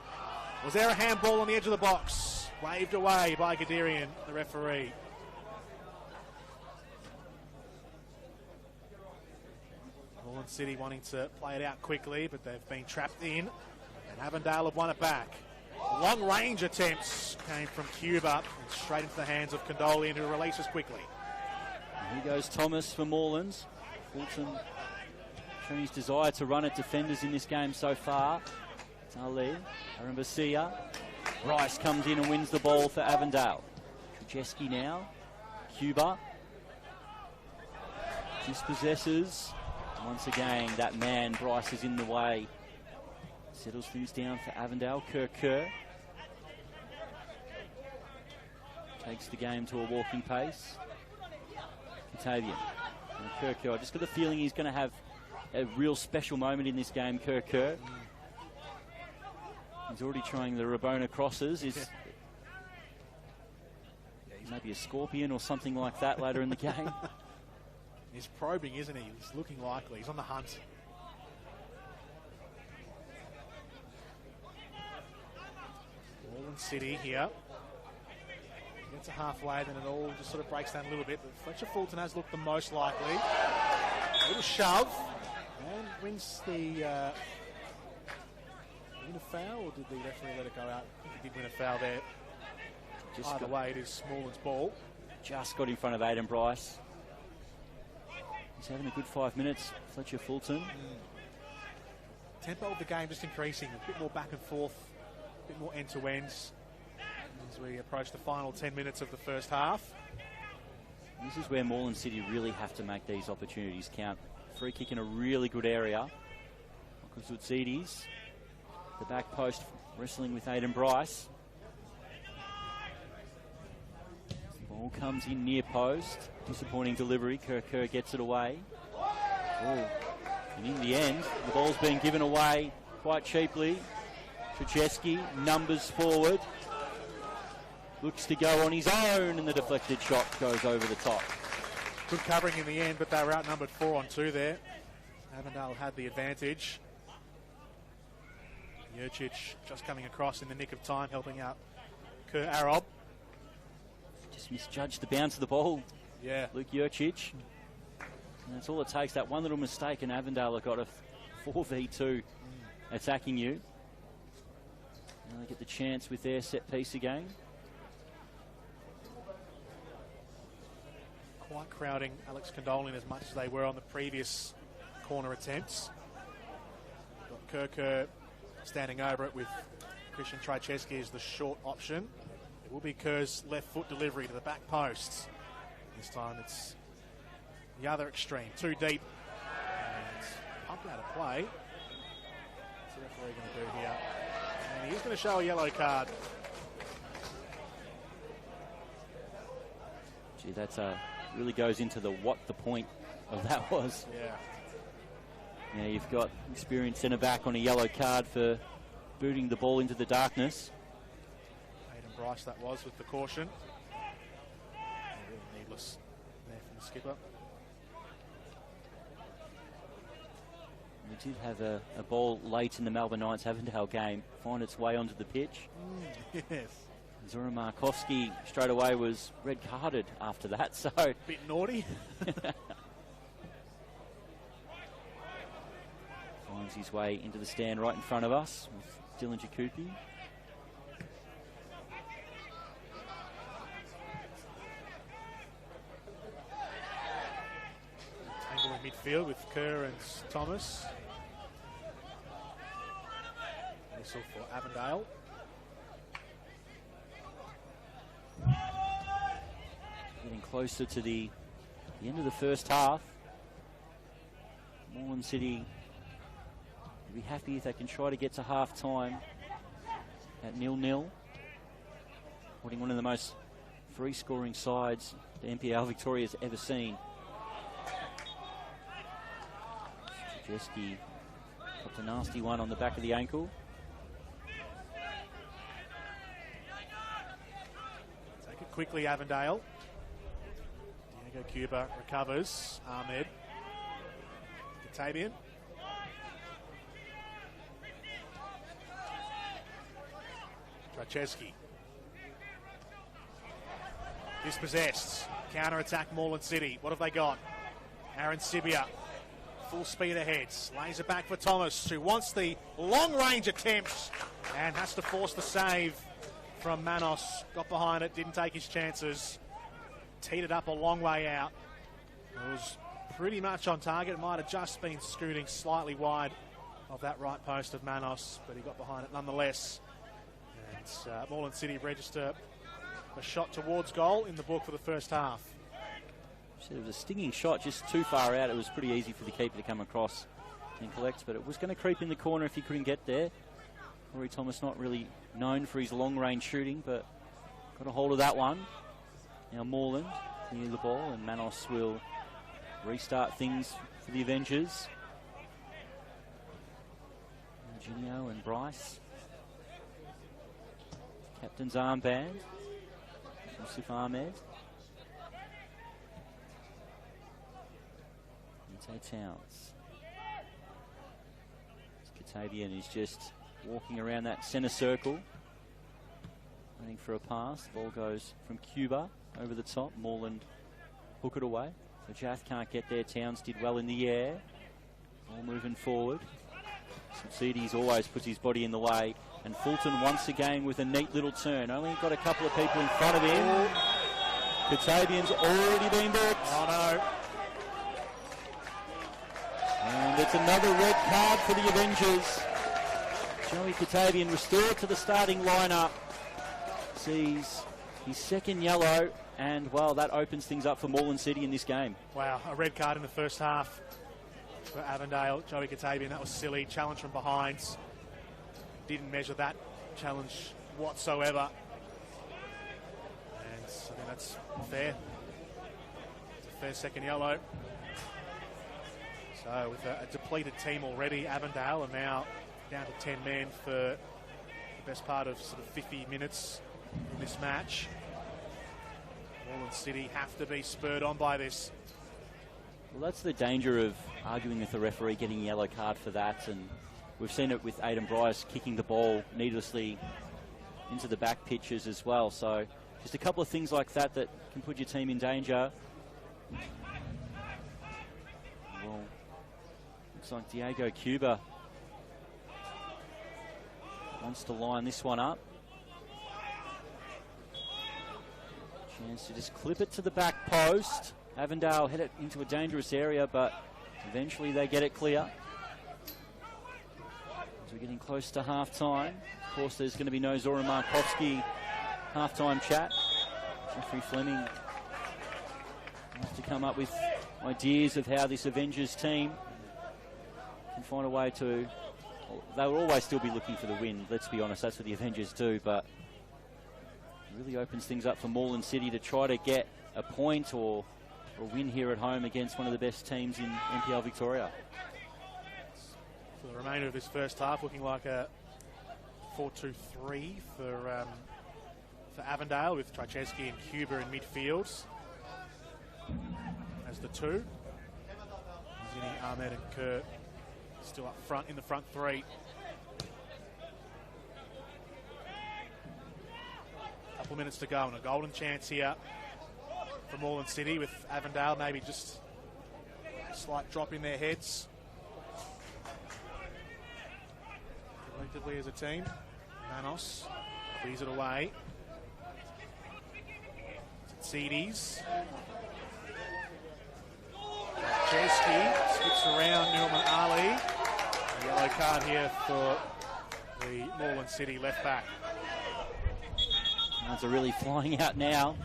Was there a handball on the edge of the box? Waved away by Gadirian, the referee. Moreland City wanting to play it out quickly, but they've been trapped in. And Avondale have won it back. Long range attempts came from Cuba and straight into the hands of Condolian, who releases quickly. And here goes Thomas for Moreland. Fulton showing his desire to run at defenders in this game so far. Talib, Arambasia. Rice comes in and wins the ball for Avondale. Trajewski now. Cuba. Dispossesses. Once again, that man, Bryce, is in the way. Settles things down for Avondale. Kerr takes the game to a walking pace. Katavian and Kerr. I just got the feeling he's going to have a real special moment in this game, Kerr. He's already trying the Rabona crosses. He's maybe a scorpion or something like that later in the game. He's probing, isn't he? He's looking likely. He's on the hunt. Moreland City here. Gets to halfway, then it all just sort of breaks down a little bit. But Fletcher Fulton has looked the most likely. A little shove. And wins the... win a foul, or did the referee let it go out? I think he did win a foul there. Either way, it is Moreland's ball. Just got in front of Aidan Bryce. He's having a good 5 minutes, Fletcher Fulton. Tempo of the game just increasing, a bit more back and forth, a bit more end-to-ends as we approach the final 10 minutes of the first half. This is where Moreland City really have to make these opportunities count. Free kick in a really good area. Kuzutsides, the back post, wrestling with Aidan Bryce. Ball comes in near post. Disappointing delivery. Kerr gets it away. Oh. And in the end, the ball's been given away quite cheaply. Trajewski numbers forward. Looks to go on his own, and the deflected shot goes over the top. Good covering in the end, but they were outnumbered 4-on-2 there. Avondale had the advantage. Jurcic just coming across in the nick of time, helping out Kerr Arob. Just misjudged the bounce of the ball. Yeah. Luke Jurcic. And that's all it takes, that one little mistake, and Avondale have got a 4v2 attacking you. Now they get the chance with their set piece again. Quite crowding Alex Condolian as much as they were on the previous corner attempts. Got Kerr standing over it with Christian Trajewski as the short option. It will be Kerr's left foot delivery to the back post. This time it's the other extreme, too deep. And pumped out of play. What's the referee going to do here? And he's going to show a yellow card. Gee, that's really goes into the what the point of that was. Yeah. Yeah, you've got experienced centre back on a yellow card for booting the ball into the darkness. Aidan Bryce that was with the caution. Really needless there from the skipper. We did have a ball late in the Melbourne Knights Avondale game find its way onto the pitch. Yes. Zora Markowski straight away was red carded after that, so... Bit naughty. Finds his way into the stand right in front of us with Dylan Jacoupy. Tangle in midfield with Kerr and Thomas. Whistle for Avondale. closer to the end of the first half. Moreland City will be happy if they can try to get to half-time at 0-0. Putting one of the most free-scoring sides the NPL Victoria has ever seen. Jeski got a nasty one on the back of the ankle. Take it quickly, Avondale. Diego Cuba recovers. Ahmed. Katabian. Tracheski. Dispossessed. Counter-attack Moreland City. What have they got? Aaron Sibia. Full speed ahead. Lays it back for Thomas, who wants the long-range attempt and has to force the save from Manos. Got behind it, didn't take his chances. Teed it up a long way out. It was pretty much on target. It might have just been scooting slightly wide of that right post of Manos, but he got behind it nonetheless. And Moreland City register a shot towards goal in the book for the first half. So it was a stinging shot just too far out. It was pretty easy for the keeper to come across and collect, but it was going to creep in the corner if he couldn't get there. Rory Thomas not really known for his long-range shooting, but got a hold of that one. Now Moreland near the ball, and Manos will restart things for the Avengers. Eugenio and Bryce. Captain's armband. Yusuf Ahmed. Towns. Katabian is just walking around that centre circle, waiting for a pass. The ball goes from Cuba over the top. Morland hook it away. So Jath can't get there. Towns did well in the air. Ball moving forward. Substitutions always puts his body in the way. And Fulton once again with a neat little turn. Only got a couple of people in front of him. Katabian's already been booked. Oh no. And it's another red card for the Avengers. Joey Katabian restored to the starting lineup. Sees his second yellow, and well, that opens things up for Moreland City in this game. Wow, a red card in the first half for Avondale. Joey Katabian, that was silly. Challenge from behind. Didn't measure that challenge whatsoever. And I think that's fair. It's a fair second yellow. So with a depleted team already, Avondale are now down to 10 men for the best part of sort of 50 minutes in this match. Moreland City have to be spurred on by this. Well, that's the danger of arguing with the referee, getting a yellow card for that, and we've seen it with Aidan Bryce kicking the ball needlessly into the back pitches as well. So just a couple of things like that that can put your team in danger. Well, looks like Diego Cuba wants to line this one up. Chance to just clip it to the back post. Avondale head it into a dangerous area, but eventually they get it clear. As we're getting close to half-time. Of course, there's going to be no Zoran Markovsky half-time chat. Jeffrey Fleming has to come up with ideas of how this Avengers team can find a way to... Well, they will always still be looking for the win, let's be honest. That's what the Avengers do, but it really opens things up for Moreland City to try to get a point or a win here at home against one of the best teams in NPL Victoria. For the remainder of this first half, looking like a 4-2-3 for Avondale, with Tracheski and Cuba in midfield as the two. Zini, Ahmed and Kerr still up front in the front three. Couple of minutes to go and a golden chance here for Moreland City, with Avondale maybe just a slight drop in their heads collectively as a team. Manos clears it away. Tsitsides. Chesky skips around Nilman Ali. A yellow card here for the Moreland City left back. Are really flying out now.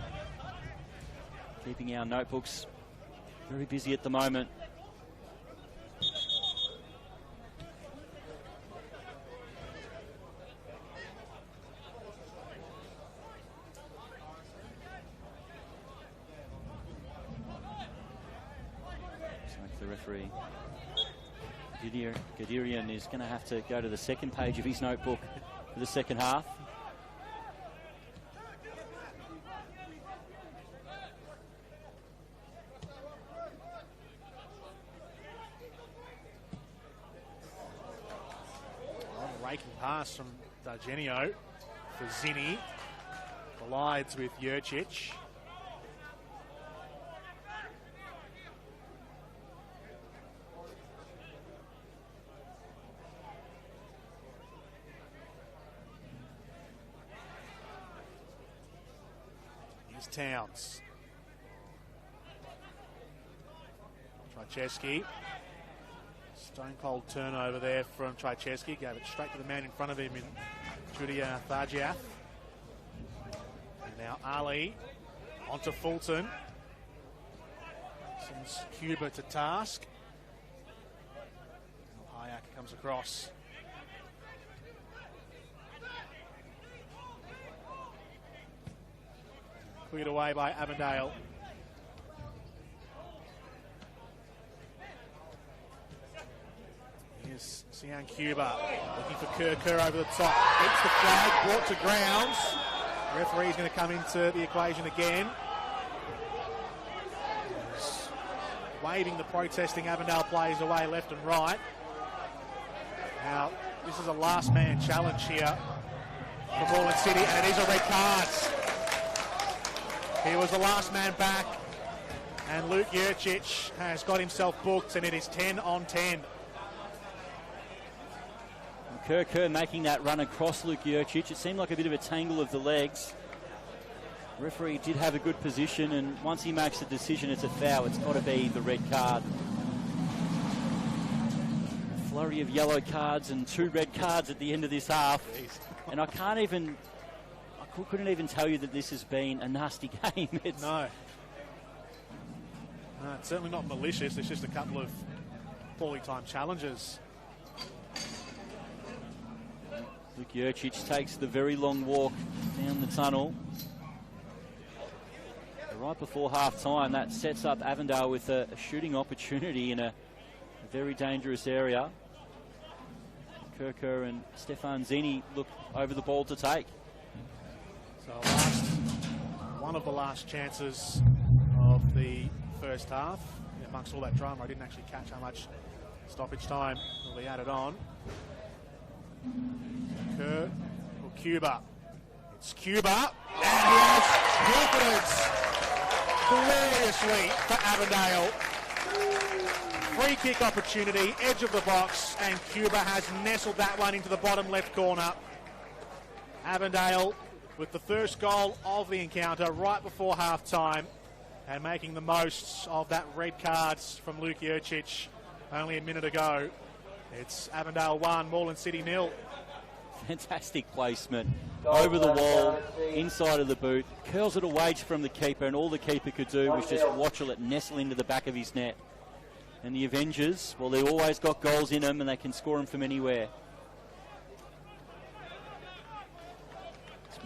keeping our notebooks very busy at the moment. The referee, Gadirian, is going to have to go to the second page of his notebook for the second half. Raking pass from Dargenio for Zinni. Collides with Jurcic. Towns. Trajewski. Stone cold turnover there from Trajewski. Gave it straight to the man in front of him in Julia Thajiath. And now Ali onto Fulton. Sends Cuba to task. Hayak comes across. Cleared away by Avondale. Here's Sian Cuba looking for Kerr over the top. Gets the flag, brought to grounds. Referee's going to come into the equation again. He's waving the protesting Avondale players away left and right. Now, this is a last man challenge here for Moreland City, and it is a red card. He was the last man back, and Luke Jurcic has got himself booked, and it is 10 on 10. Kerr making that run across Luke Jurcic. It seemed like a bit of a tangle of the legs. The referee did have a good position, and once he makes the decision it's a foul, it's got to be the red card. A flurry of yellow cards and 2 red cards at the end of this half. And I couldn't even tell you that this has been a nasty game. No, it's certainly not malicious. It's just a couple of poorly timed challenges. Luke Jurcic takes the very long walk down the tunnel. Right before half-time, that sets up Avondale with a shooting opportunity in a very dangerous area. Kerr and Stefan Zinni look over the ball to take. So one of the last chances of the first half. Amongst all that drama, I didn't actually catch how much stoppage time will be added on. Kerr or Cuba. It's Cuba, and he has confidence gloriously for Avondale. Free kick opportunity, edge of the box, and Cuba has nestled that one into the bottom left corner. Avondale with the first goal of the encounter right before half-time, and making the most of that red card from Luke Jurcic only a minute ago. It's Avondale 1, Moreland City 0. Fantastic placement. Over the wall, inside of the boot, curls it away from the keeper, and all the keeper could do was just watch it nestle into the back of his net. And the Avengers, well, they've always got goals in them, and they can score them from anywhere.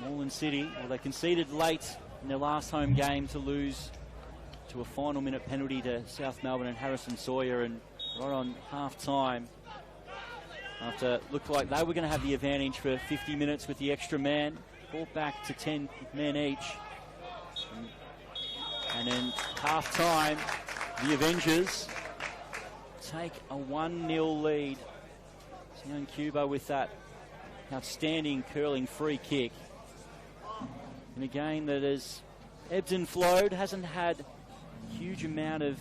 Moreland City, well, they conceded late in their last home game to lose to a final minute penalty to South Melbourne and Harrison Sawyer, and right on half-time, after it looked like they were going to have the advantage for 50 minutes with the extra man, brought back to 10 men each. And then half-time, the Avengers take a 1-0 lead. Young Cuba with that outstanding curling free kick. In a game that has ebbed and flowed, hasn't had a huge amount of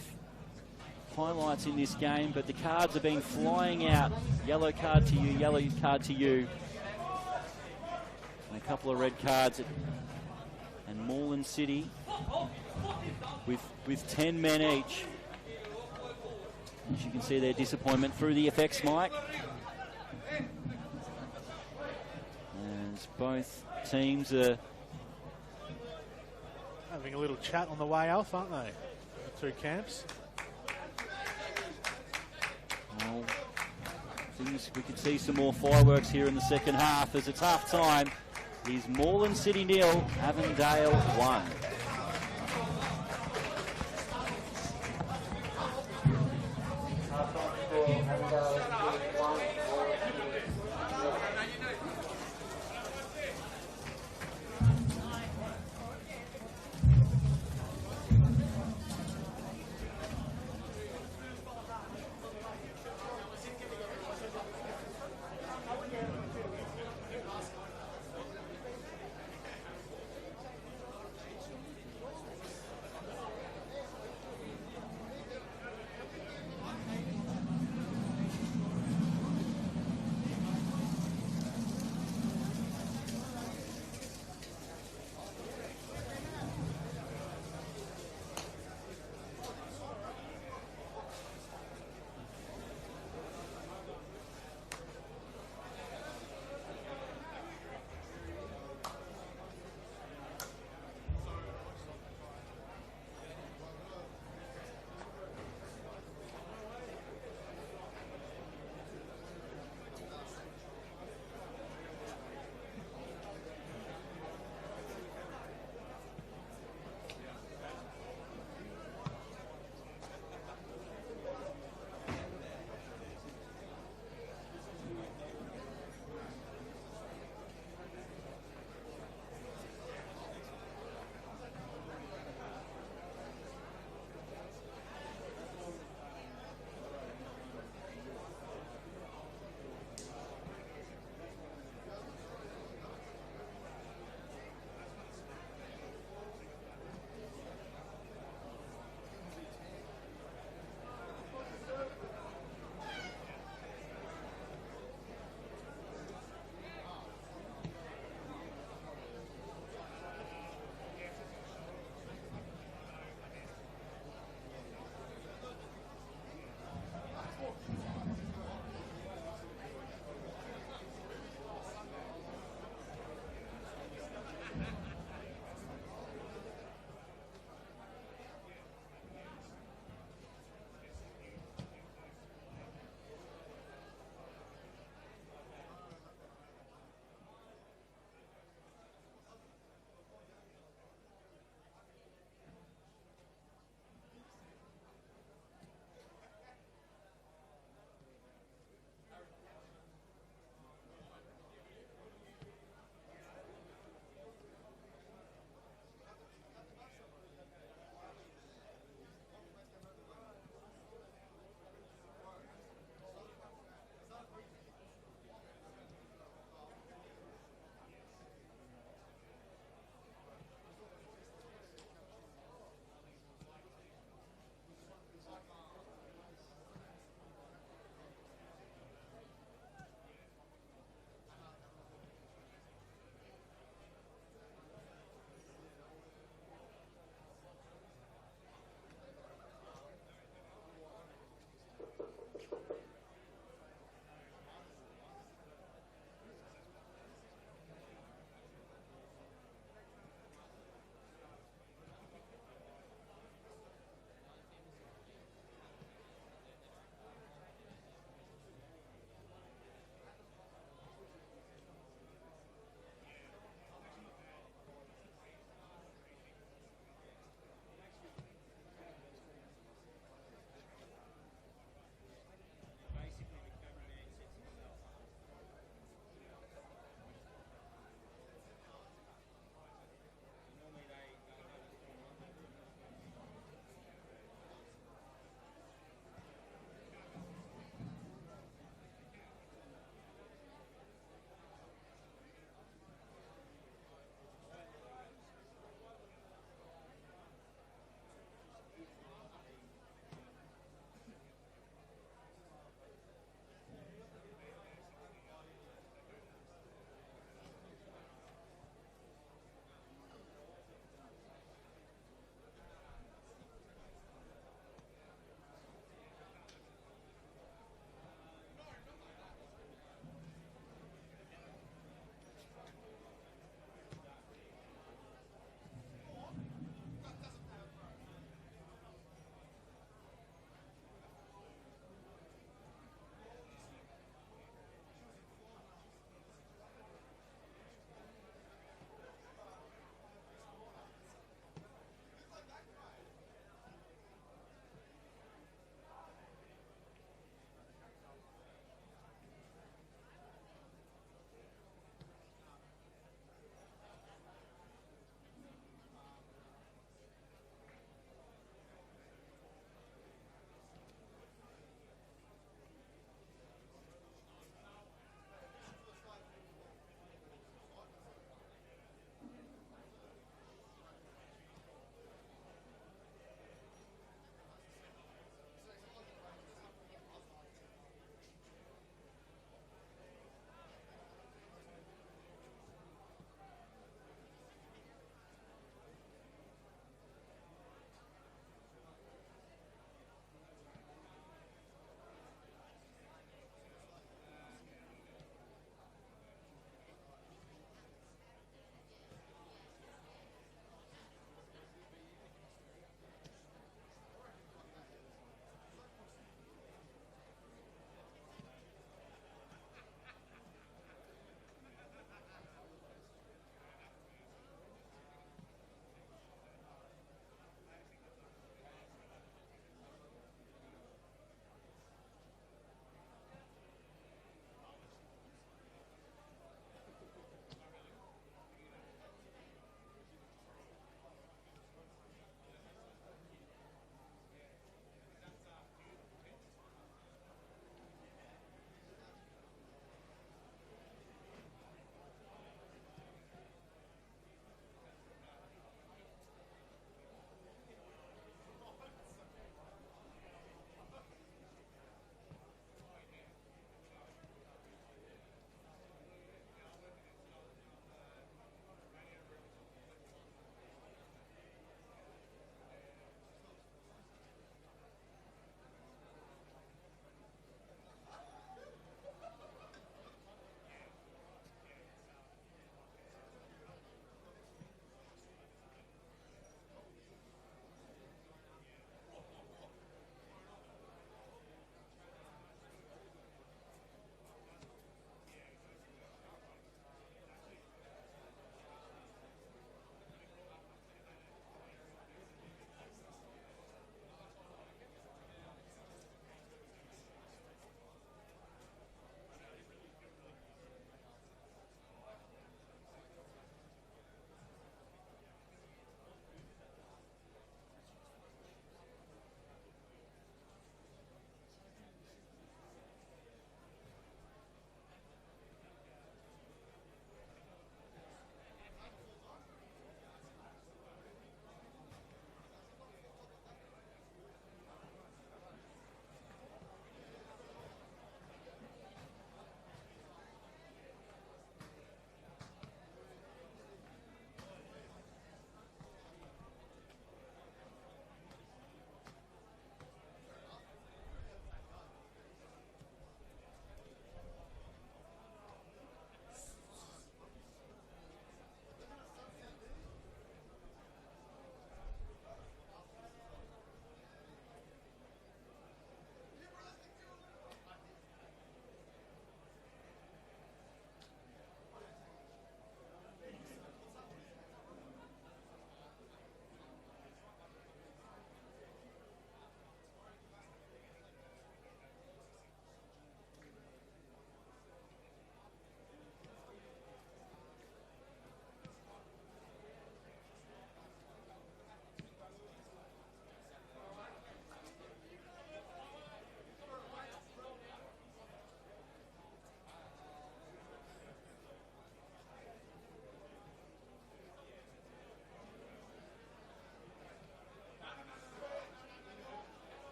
highlights in this game, but the cards have been flying out. Yellow card to you, yellow card to you. And a couple of red cards. And Moreland City with 10 men each. As you can see their disappointment through the FX mic. As both teams are Having a little chat on the way off, aren't they? The two camps. Well, we could see some more fireworks here in the second half as it's half time. Is Moreland City 0, Avondale 1.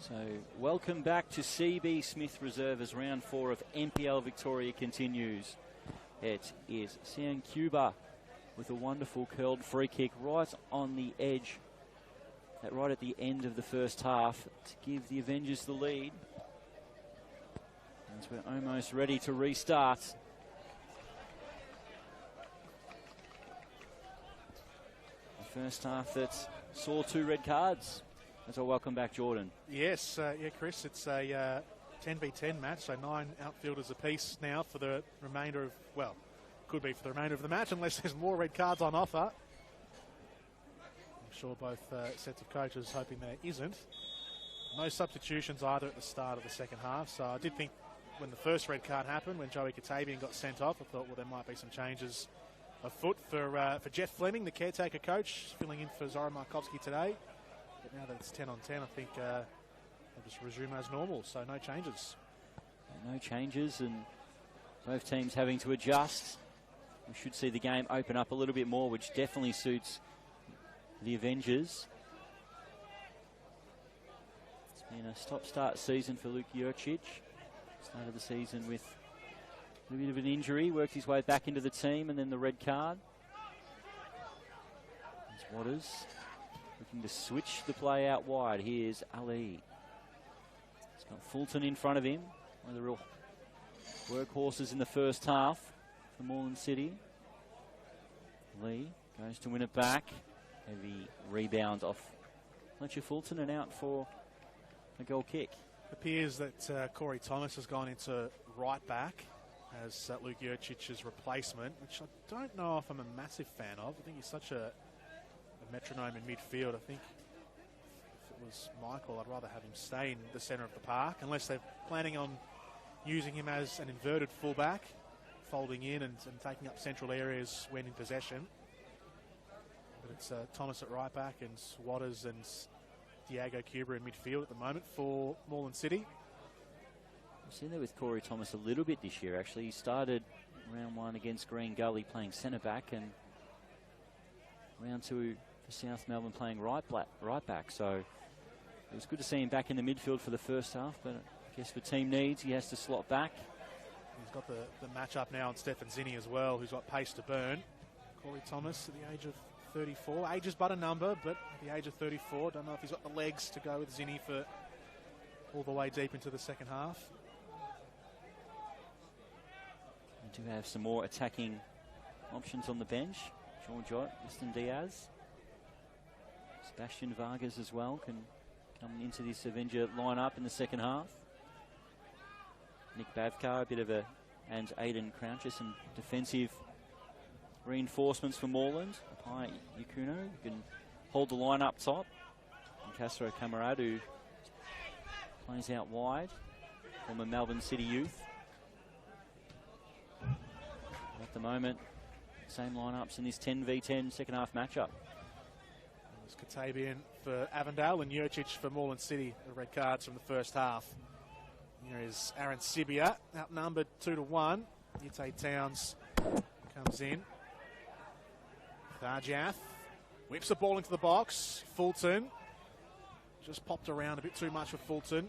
So welcome back to CB Smith Reserve as round 4 of NPL Victoria continues. It is San Cuba with a wonderful curled free kick right on the edge, right at the end of the first half to give the Avengers the lead. As we're almost ready to restart. The first half that saw 2 red cards. As I welcome back Jordan. Yes, yeah, Chris, it's a 10v10 match, so 9 outfielders apiece now for the remainder of, well, could be for the remainder of the match unless there's more red cards on offer. I'm sure both sets of coaches hoping there isn't. No substitutions either at the start of the second half, so I did think when the first red card happened, when Joey Katavian got sent off, I thought, well, there might be some changes afoot for Jeff Fleming, the caretaker coach, filling in for Zoran Markovsky today. But now that it's 10 on 10, I think they'll just resume as normal, so no changes. No changes, and both teams having to adjust. We should see the game open up a little bit more, which definitely suits the Avengers. It's been a stop-start season for Luke Jurcic. Started the season with a bit of an injury, worked his way back into the team, and then the red card. There's Waters looking to switch the play out wide. Here's Ali. He's got Fulton in front of him. One of the real workhorses in the first half for Moreland City. Lee goes to win it back. Heavy rebound off Fletcher Fulton and out for a goal kick. It appears that Corey Thomas has gone into right back as Luke Jurcic's replacement, which I don't know if I'm a massive fan of. I think he's such a metronome in midfield. I think if it was Michael, I'd rather have him stay in the centre of the park, unless they're planning on using him as an inverted fullback, folding in and taking up central areas when in possession. But it's Thomas at right back and Waters and Diego Cuba in midfield at the moment for Moreland City. I've seen that with Corey Thomas a little bit this year, actually. He started round 1 against Green Gully playing centre back, and round 2 for South Melbourne playing right back. So it was good to see him back in the midfield for the first half, but I guess for team needs, he has to slot back. He's got the match-up now on Stefan Zinni as well, who's got pace to burn. Corey Thomas at the age of 34. Age is but a number, but at the age of 34, don't know if he's got the legs to go with Zinni for all the way deep into the second half. We do have some more attacking options on the bench. Sean Jott, Liston Diaz. Sebastian Vargas as well can come into this Avenger lineup in the second half. Nick Bavkar, and Aidan Croucher, some defensive reinforcements for Moreland. Pai Yakuno, who can hold the line up top. And Castro Camarade, who plays out wide, former Melbourne City youth. At the moment, same lineups in this 10v10 second half matchup. There's Katabian for Avondale and Jurcic for Moreland City, the red cards from the first half. Here is Aaron Sibia, outnumbered 2-1. Ute Towns comes in. Tharjath whips the ball into the box. Fulton just popped around a bit too much for Fulton.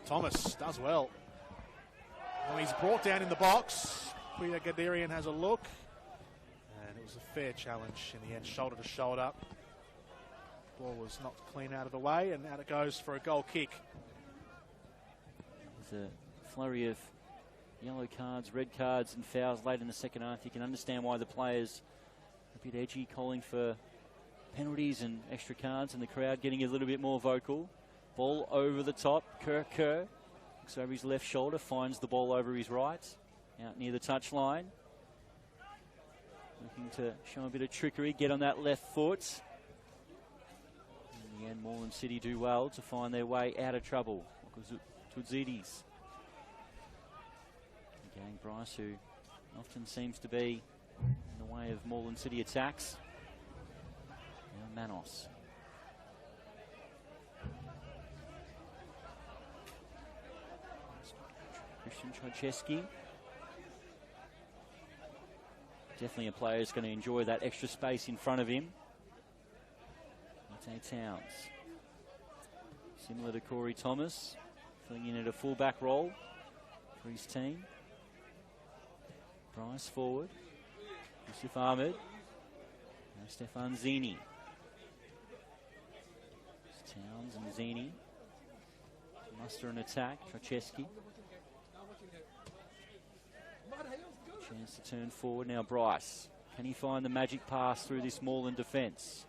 Thomas does well. Well, he's brought down in the box. Peter Gadarian has a look. And it was a fair challenge in the end, shoulder to shoulder. Ball was knocked clean out of the way, and out it goes for a goal kick. With a flurry of yellow cards, red cards and fouls late in the second half, you can understand why the players are a bit edgy, calling for penalties and extra cards, and the crowd getting a little bit more vocal. Ball over the top. Kerr looks over his left shoulder, finds the ball over his right, out near the touchline. Looking to show a bit of trickery, get on that left foot. In the end, Moreland City do well to find their way out of trouble. Tudzidis. Again, Bryce, who often seems to be in the way of Moreland City attacks. Now Manos. Christian Trojewski. Definitely a player who's going to enjoy that extra space in front of him. Ute Towns. similar to Corey Thomas, filling in at a fullback role for his team. Bryce forward. Yusuf Ahmed. Now Stefan Zini. It's Towns and Zini. Muster an attack. Tracheski. Chance to turn forward. Now Bryce. Can he find the magic pass through this Moreland defence?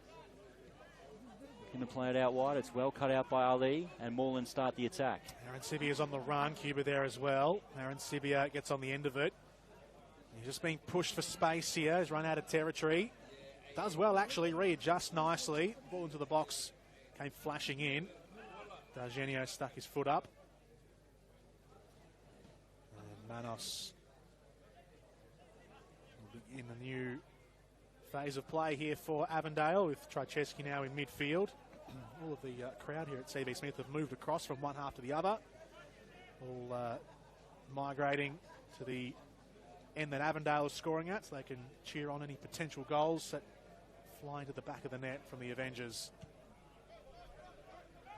Going to play it out wide. It's well cut out by Ali, and Moreland start the attack. Aaron Sibia's on the run. Cuba there as well. Aaron Sibia gets on the end of it. He's just being pushed for space here. He's run out of territory. Does well, actually. Readjusts nicely. Ball into the box. Came flashing in. D'Argenio stuck his foot up. And Manos will be in the new phase of play here for Avondale, with Tracheski now in midfield. All of the crowd here at CB Smith have moved across from one half to the other, all migrating to the end that Avondale is scoring at, so they can cheer on any potential goals that fly into the back of the net from the Avengers.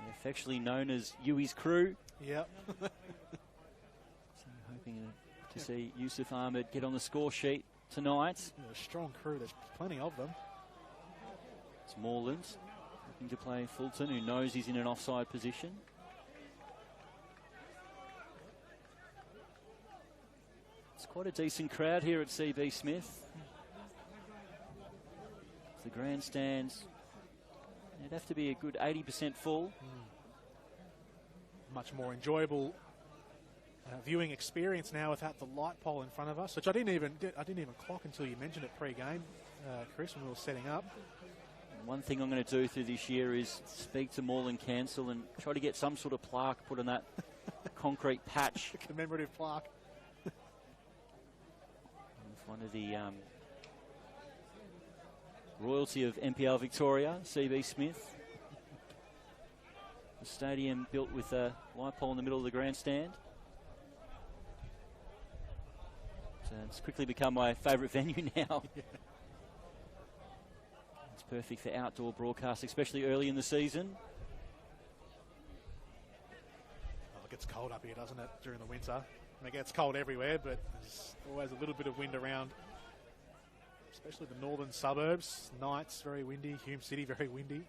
They're affectionately known as Yui's crew. Yep. So hoping to see Yusuf Ahmed get on the score sheet tonight. A strong crew, there's plenty of them. It's Moreland looking to play Fulton, who knows he's in an offside position. It's quite a decent crowd here at CB Smith. The grandstands, it'd have to be a good 80% full. Much more enjoyable viewing experience now without the light pole in front of us, which I didn't even clock until you mentioned it pre-game, Chris, when we were setting up. One thing I'm going to do through this year is speak to Moreland Council and try to get some sort of plaque put on that concrete patch. A commemorative plaque. One of the royalty of NPL Victoria, CB Smith. The stadium built with a light pole in the middle of the grandstand. So it's quickly become my favourite venue now. Yeah. It's perfect for outdoor broadcast, especially early in the season. Oh, it gets cold up here, doesn't it, during the winter? I mean, it gets cold everywhere, but there's always a little bit of wind around, especially the northern suburbs. Nights very windy, Hume City very windy.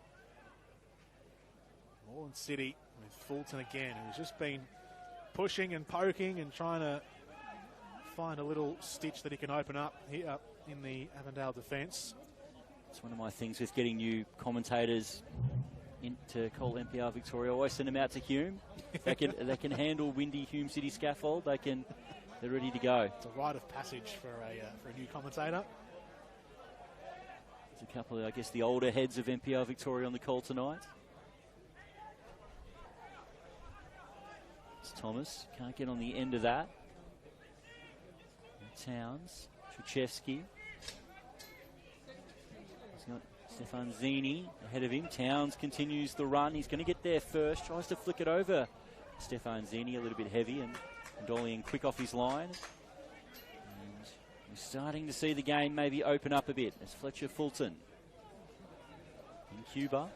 Moreland City with Fulton again, who's just been pushing and poking and trying to find a little stitch that he can open up here in the Avondale defence. It's one of my things with getting new commentators in to call NPR Victoria. I always send them out to Hume. They can handle windy Hume City scaffold. They're ready to go. It's a rite of passage for a new commentator. There's a couple of, I guess, the older heads of NPR Victoria on the call tonight. It's Thomas. Can't get on the end of that. Towns. Truchevsky. He's got Stefan Zini ahead of him. Towns continues the run. He's going to get there first. Tries to flick it over. Stefan Zini a little bit heavy and Dolly quick off his line. And we're starting to see the game maybe open up a bit as Fletcher Fulton in Cuba.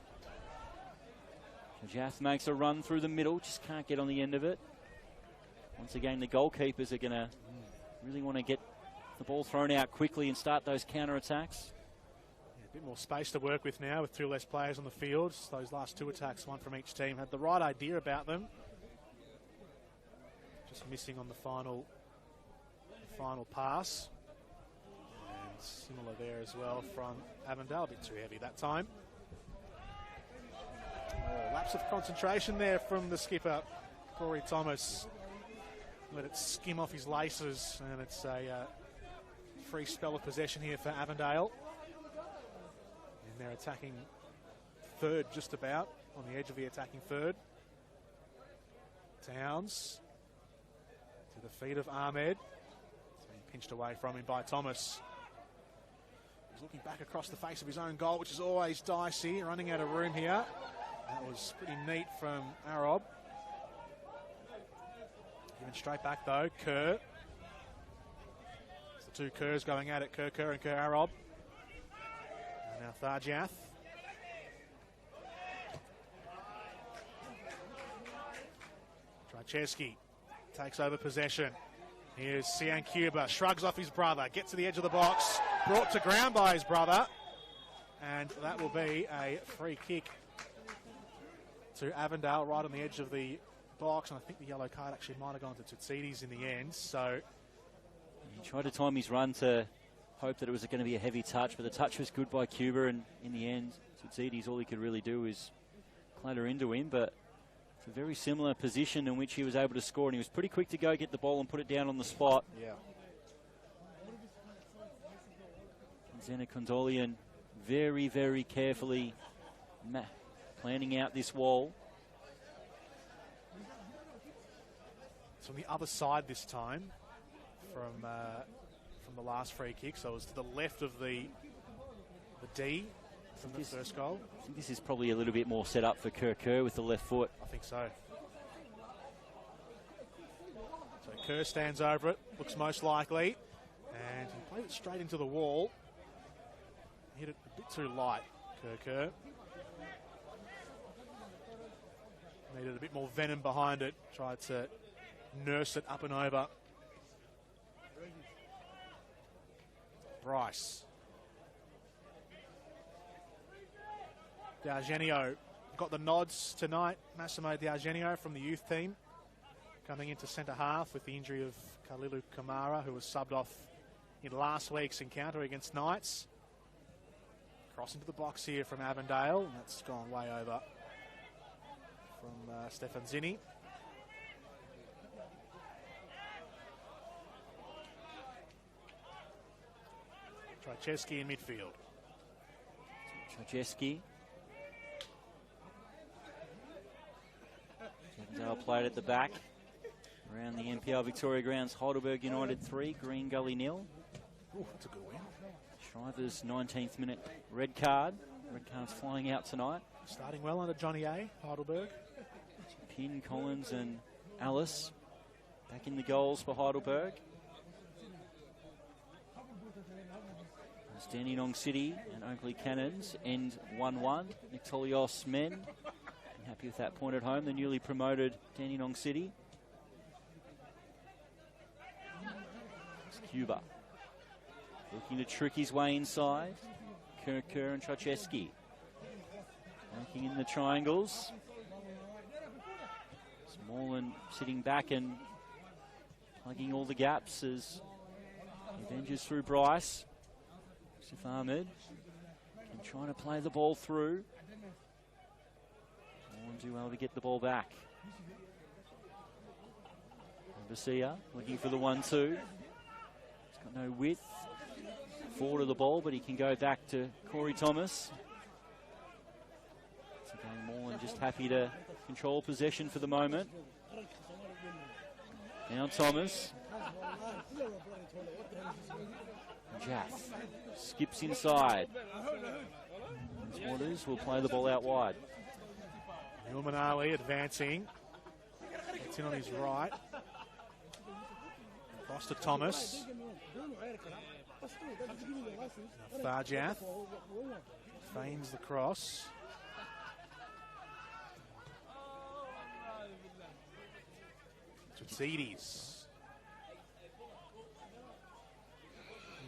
Jath makes a run through the middle, just can't get on the end of it. Once again, the goalkeepers are going to really want to get the ball thrown out quickly and start those counter-attacks. Yeah, a bit more space to work with now with two less players on the field. Those last two attacks, one from each team, had the right idea about them. Just missing on the final pass. And similar there as well from Avondale, a bit too heavy that time. Oh, lapse of concentration there from the skipper, Corey Thomas. Let it skim off his laces, and it's a free spell of possession here for Avondale. And they're attacking third just about, on the edge of the attacking third. Towns to the feet of Ahmed. It's been pinched away from him by Thomas. He's looking back across the face of his own goal, which is always dicey, running out of room here. That was pretty neat from Arob. Given straight back though, Kerr. It's the two Kerrs going at it, Kerr and Kerr Arob. And now Tharjath. Trzaczewski takes over possession. Here's Sian Cuba, shrugs off his brother, gets to the edge of the box, brought to ground by his brother, and that will be a free kick to Avondale right on the edge of the box, and I think the yellow card actually might have gone to Tsitsides in the end. So he tried to time his run to hope that it was going to be a heavy touch, but the touch was good by Cuba, and in the end, Tsitsides, all he could really do is clatter into him, but it's a very similar position in which he was able to score, and he was pretty quick to go get the ball and put it down on the spot. Yeah. Zena Kondolian very, very carefully planning out this wall. It's on the other side this time from the last free kick, so it was to the left of the D from the first goal. I think this is probably a little bit more set up for Kerr with the left foot. I think so. So Kerr stands over it, looks most likely, and he played it straight into the wall. Hit it a bit too light, Kerr. Needed a bit more venom behind it, tried to nurse it up and over. Bryce. D'Argenio got the nods tonight. Massimo D'Argenio from the youth team coming into centre half with the injury of Kalilu Kamara, who was subbed off in last week's encounter against Knights. Cross into the box here from Avondale, and that's gone way over from Stefan Zinni. Trzaczewski in midfield. Trzaczewski. Avondale played at the back. Around the NPL Victoria grounds, Heidelberg United 3, Green Gully 0. Ooh, that's a good win. Shriver's 19th minute red card. Red card's flying out tonight. Starting well under Johnny A, Heidelberg. Pin, Collins and Alice back in the goals for Heidelberg. As Dandenong City and Oakley Cannons end 1-1. Nictolios men happy with that point at home. The newly promoted Dandenong City. It's Cuba looking to trick his way inside. Kerr and Trzaczewski working in the triangles. Morland sitting back and plugging all the gaps as he venges through Bryce. Yusuf Ahmed trying to play the ball through. Morland do well to get the ball back. Basia looking for the 1-2. He's got no width forward of the ball, but he can go back to Corey Thomas. So again, Morland just happy to control possession for the moment. Now Thomas. Jaff skips inside. Waters will play the ball out wide. Nilman Ali advancing. Gets in on his right. Across to Thomas. Farjath feigns the cross. Tsitsides.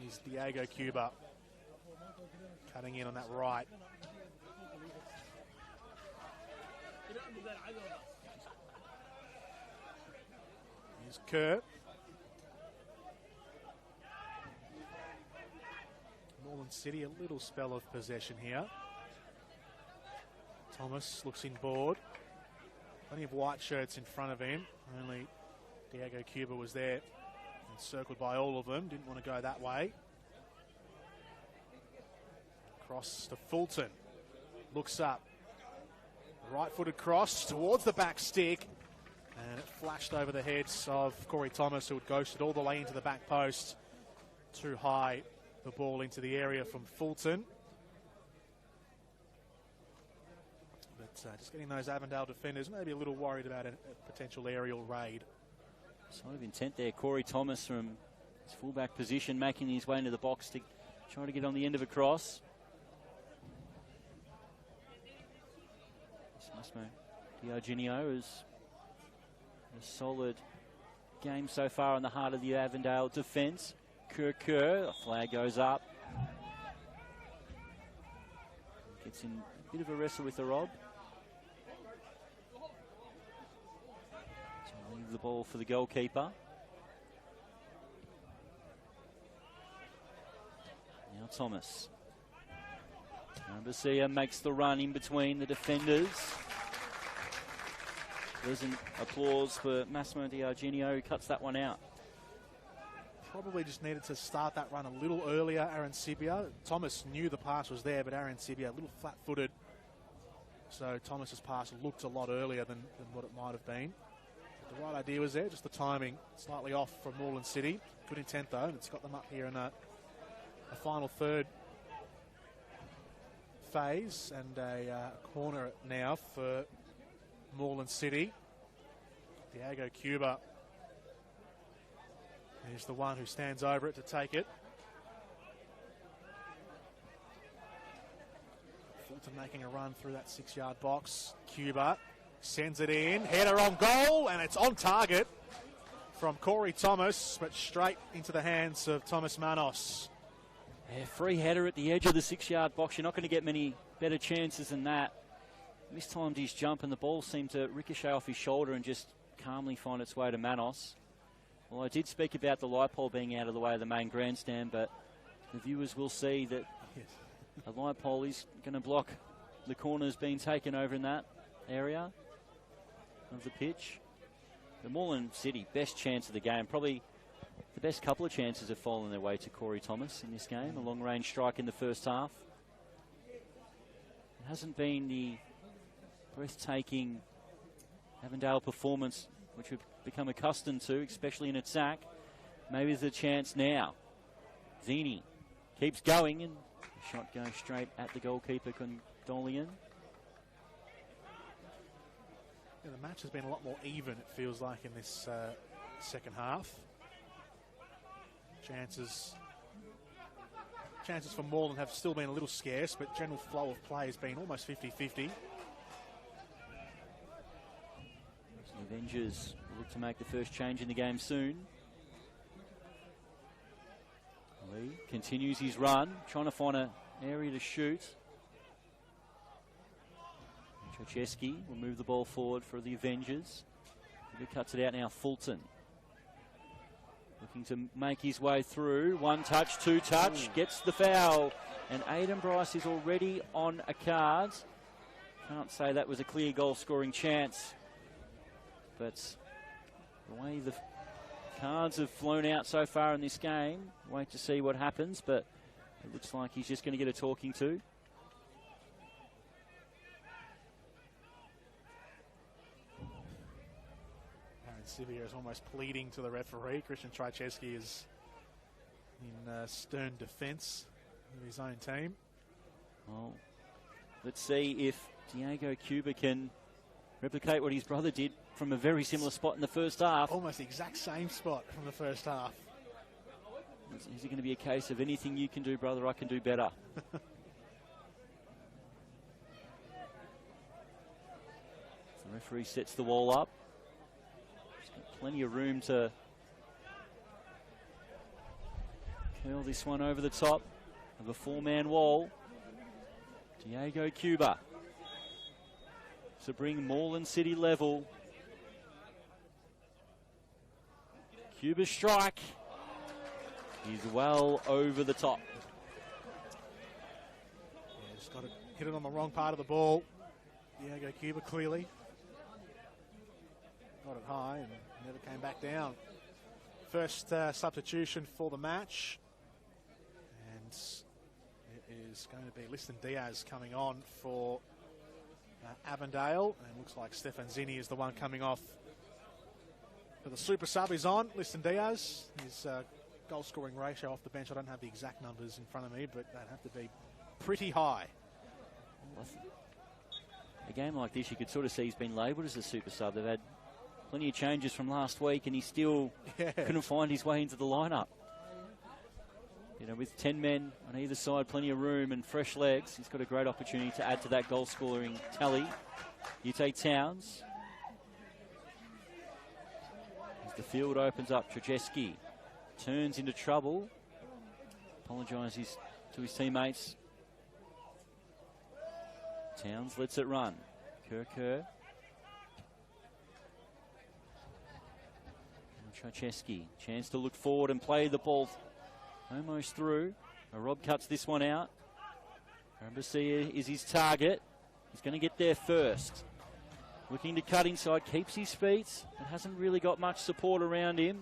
Here's Diego Cuba cutting in on that right. Here's Kerr. Moreland City, a little spell of possession here. Thomas looks inboard. Plenty of white shirts in front of him. Only Diego Cuba was there, encircled by all of them. Didn't want to go that way. Cross to Fulton. Looks up. Right-footed cross towards the back stick. And it flashed over the heads of Corey Thomas, who had ghosted all the way into the back post. Too high, the ball into the area from Fulton. But just getting those Avondale defenders maybe a little worried about a potential aerial raid. Sign of intent there. Corey Thomas from his fullback position making his way into the box to try to get on the end of a cross. Massimo D'Argenio is A solid game so far in the heart of the Avondale defence. Kerr, a flag goes up. Gets in a bit of a wrestle with the Rob. To leave the ball for the goalkeeper. Now Thomas. Basia makes the run in between the defenders. Pleasant applause for Massimo D'Argenio, who cuts that one out. Probably just needed to start that run a little earlier, Arancibia. Thomas knew the pass was there, but Arancibia a little flat-footed. So Thomas's pass looked a lot earlier than what it might have been. But the right idea was there, just the timing slightly off from Moreland City. Good intent though, and it's got them up here in a final third phase, and a corner now for Moreland City. Diego Cuba is the one who stands over it to take it. Fulton making a run through that 6-yard box. Cuba sends it in, header on goal, and it's on target from Corey Thomas, but straight into the hands of Thomas Manos. Yeah, free header at the edge of the 6-yard box. You're not going to get many better chances than that. Mistimed his jump and the ball seemed to ricochet off his shoulder and just calmly find its way to Manos. Well, I did speak about the light pole being out of the way of the main grandstand, but the viewers will see that a light pole is going to block the corners being taken over in that area of the pitch. The Moreland City, best chance of the game. Probably the best couple of chances have fallen their way to Corey Thomas in this game. A long-range strike in the first half. It hasn't been the breathtaking Avondale performance which we've become accustomed to, especially in attack. Maybe there's a chance now. Zini keeps going, and the shot goes straight at the goalkeeper, Condolian. Yeah, the match has been a lot more even, it feels like, in this second half. Chances for Morland have still been a little scarce, but general flow of play has been almost 50-50. The Avengers look to make the first change in the game soon. Lee continues his run, trying to find an area to shoot. Czechesky will move the ball forward for the Avengers. He cuts it out now, Fulton. Looking to make his way through. One touch, two touch, gets the foul. And Aidan Bryce is already on a card. Can't say that was a clear goal-scoring chance. But the way the cards have flown out so far in this game, wait to see what happens, but it looks like he's just going to get a talking to. Sivir is almost pleading to the referee. Christian Trajewski is in stern defence of his own team. Well, let's see if Diego Cuba can replicate what his brother did from a very similar spot in the first half. Almost the exact same spot from the first half. Is it going to be a case of anything you can do, brother, I can do better? The referee sets the wall up. Plenty of room to curl this one over the top of a four-man wall. Diego Cuba to bring Moreland City level. Cuba's strike is well over the top. Yeah, just got to hit it on the wrong part of the ball. Diego Cuba clearly got it high and never came back down. First substitution for the match, and it is going to be Liston Diaz coming on for Avondale, and it looks like Stefan Zini is the one coming off. But the super sub is on, Liston Diaz. His goal scoring ratio off the bench, I don't have the exact numbers in front of me, but they'd have to be pretty high. A game like this, you could sort of see he's been labelled as a super sub. They've had plenty of changes from last week, and he still couldn't find his way into the lineup. You know, with 10 men on either side, plenty of room and fresh legs, he's got a great opportunity to add to that goal-scoring tally. You take Towns. The field opens up. Trajeski turns into trouble. Apologises to his teammates. Towns lets it run. Kerr. Trajeski, chance to look forward and play the ball almost through. Rob cuts this one out. Rambasia is his target. He's going to get there first. Looking to cut inside, keeps his feet, but hasn't really got much support around him.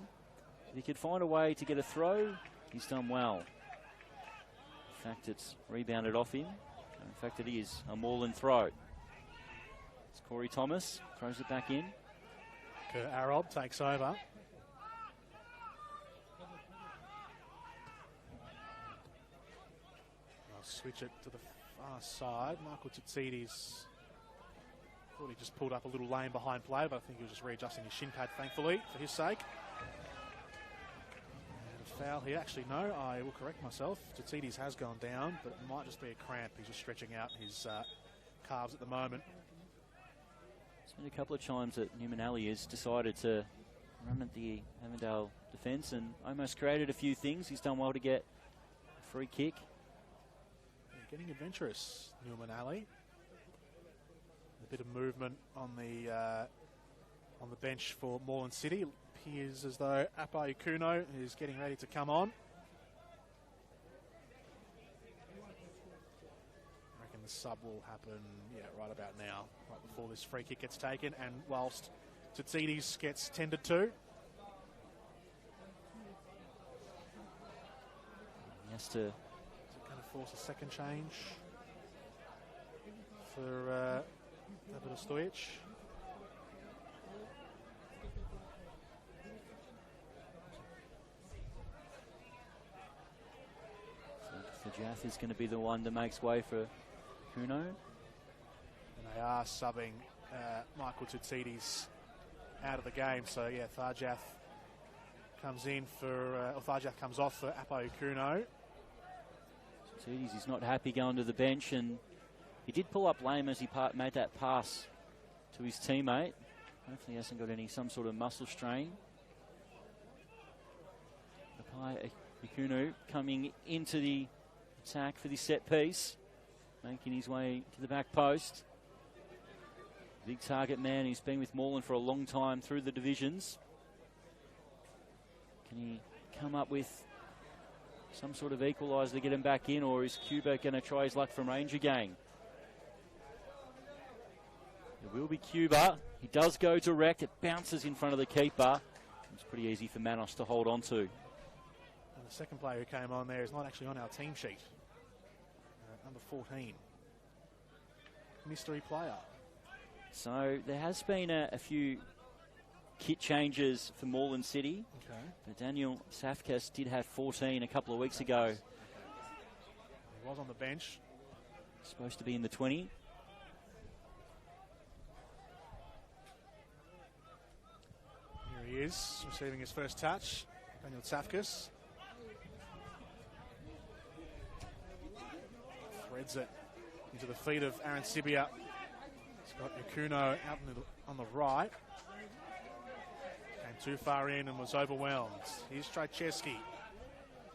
If he could find a way to get a throw, he's done well. In fact, it's rebounded off him. In fact, it is a Moreland throw. It's Corey Thomas, throws it back in. Arob takes over. Switch it to the far side. Michael Tsitsides thought he just pulled up a little lane behind play, but I think he was just readjusting his shin pad, thankfully, for his sake. And a foul here. Actually, no, I will correct myself. Tsitsides has gone down, but it might just be a cramp. He's just stretching out his calves at the moment. It's been a couple of times that Newman Ali has decided to run at the Avondale defence and almost created a few things. He's done well to get a free kick. Getting adventurous, Newman Ali. A bit of movement on the bench for Moreland City. It appears as though Apa Ikuno is getting ready to come on. I reckon the sub will happen, right about now, right before this free kick gets taken, and whilst Tsitsides gets tended to. He has to force a second change for David Stojic. So Jaff is going to be the one that makes way for Kuno. And they are subbing Michael Tsitsides out of the game. So yeah, Tharjath comes in for, Tharjath comes off for Apo Kuno. He's not happy going to the bench, and he did pull up lame as he made that pass to his teammate. Hopefully he hasn't got some sort of muscle strain. Apai Ikunu coming into the attack for the set piece, making his way to the back post. Big target man, he's been with Morland for a long time through the divisions. Can he come up with some sort of equaliser to get him back in, or is Cuba going to try his luck from range again? It will be Cuba. He does go direct. It bounces in front of the keeper. It's pretty easy for Manos to hold on to. And the second player who came on there is not actually on our team sheet. Number 14. Mystery player. So there has been a few kit changes for Moreland City. Okay. But Daniel Safkas did have 14 a couple of weeks ago. He was on the bench. Supposed to be in the 20. Here he is, receiving his first touch. Daniel Safkas. Threads it into the feet of Aaron Sibia. He's got Ikuno out on the right. Too far in and was overwhelmed. Here's Trajeski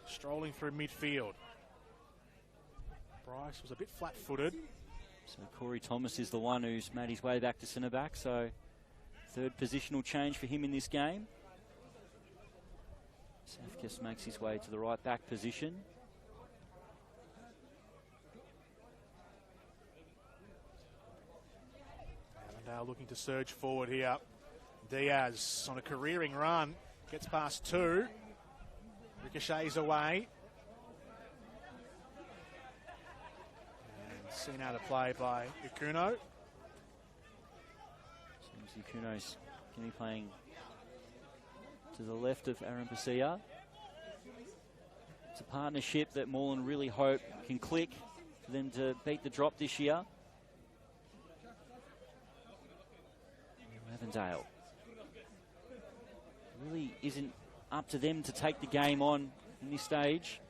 strolling through midfield. Bryce was a bit flat-footed. So Corey Thomas is the one who's made his way back to centre back. So third positional change for him in this game. Safkas makes his way to the right back position. Avondale looking to surge forward here. Diaz on a careering run, gets past two, ricochets away. And seen out of play by Ikuno. Seems Ikuno's going to be playing to the left of Aaron Pasia. It's a partnership that Morland really hope can click for them to beat the drop this year. Avondale. Really isn't up to them to take the game on in this stage.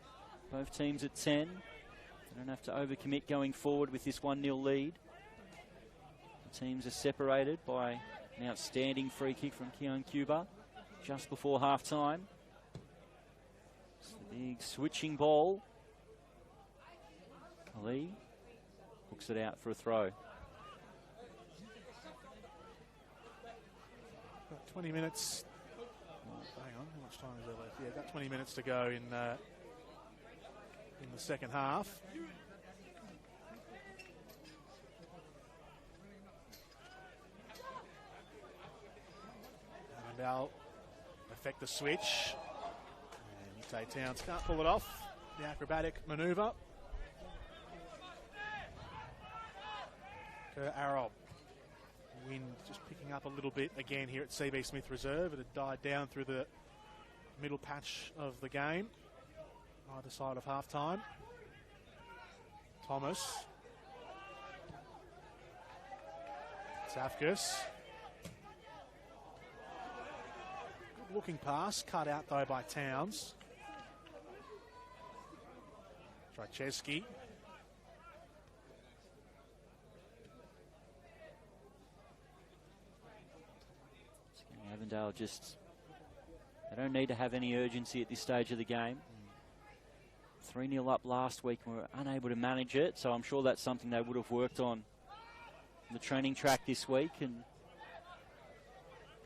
Both teams at 10. They don't have to overcommit going forward with this 1-0 lead. The teams are separated by an outstanding free kick from Keon Cuba. just before half-time. It's the big switching ball. Ali hooks it out for a throw. About 20 minutes. Oh, hang on, how much time is there left? Yeah, about 20 minutes to go in the second half. Avondale effect the switch. And Ute Towns can't pull it off. The acrobatic manoeuvre. Arrow. Wind just picking up a little bit again here at CB Smith Reserve. It had died down through the middle patch of the game, either side of half-time. Thomas. Zafkas. Good looking pass, cut out though by Towns. Trajewski. Avondale they don't need to have any urgency at this stage of the game. 3-0 up last week and were unable to manage it, so I'm sure that's something they would have worked on the training track this week, and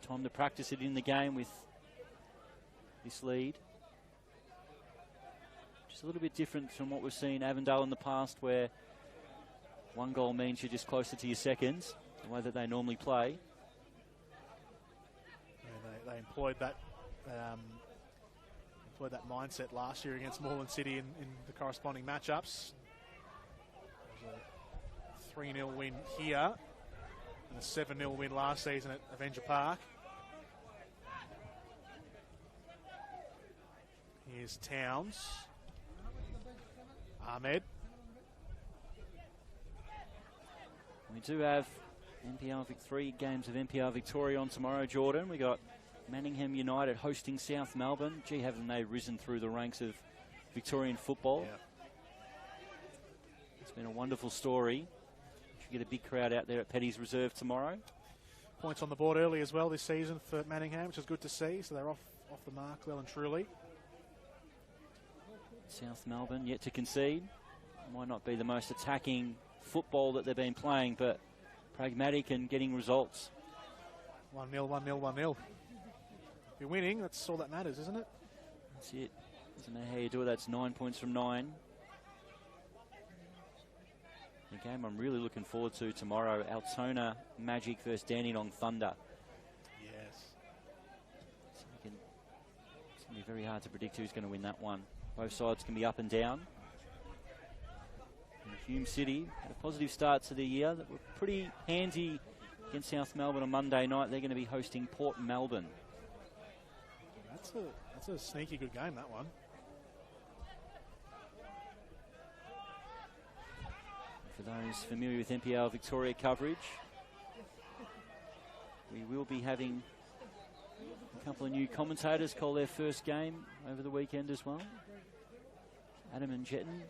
time to practice it in the game with this lead. Just a little bit different from what we've seen Avondale in the past, where one goal means you're just closer to your seconds, the way that they normally play. They employed that mindset last year against Moreland City in the corresponding matchups. A 3-0 win here and a 7-0 win last season at Avenger Park. Here's Towns. Ahmed. We do have NPLVIC 3 games of NPL Victoria on tomorrow, Jordan. We got Manningham United hosting South Melbourne. Gee, haven't they risen through the ranks of Victorian football? Yeah. It's been a wonderful story. Should get a big crowd out there at Petty's Reserve tomorrow. Points on the board early as well this season for Manningham, which is good to see. So they're off the mark well and truly. South Melbourne yet to concede. Might not be the most attacking football that they've been playing, but pragmatic and getting results. 1-0, 1-0, 1-0. If you're winning, that's all that matters, isn't it? That's it. Doesn't matter how you do it. That's 9 points from 9. The game I'm really looking forward to tomorrow, Altona Magic versus Dandenong Thunder. Yes. So it's going to be very hard to predict who's going to win that one. Both sides can be up and down. And Hume City had a positive start to the year that were pretty handy against South Melbourne on Monday night. They're going to be hosting Port Melbourne. That's a sneaky good game, that one. For those familiar with NPL Victoria coverage, we will be having a couple of new commentators call their first game over the weekend as well. Adam and Jetton,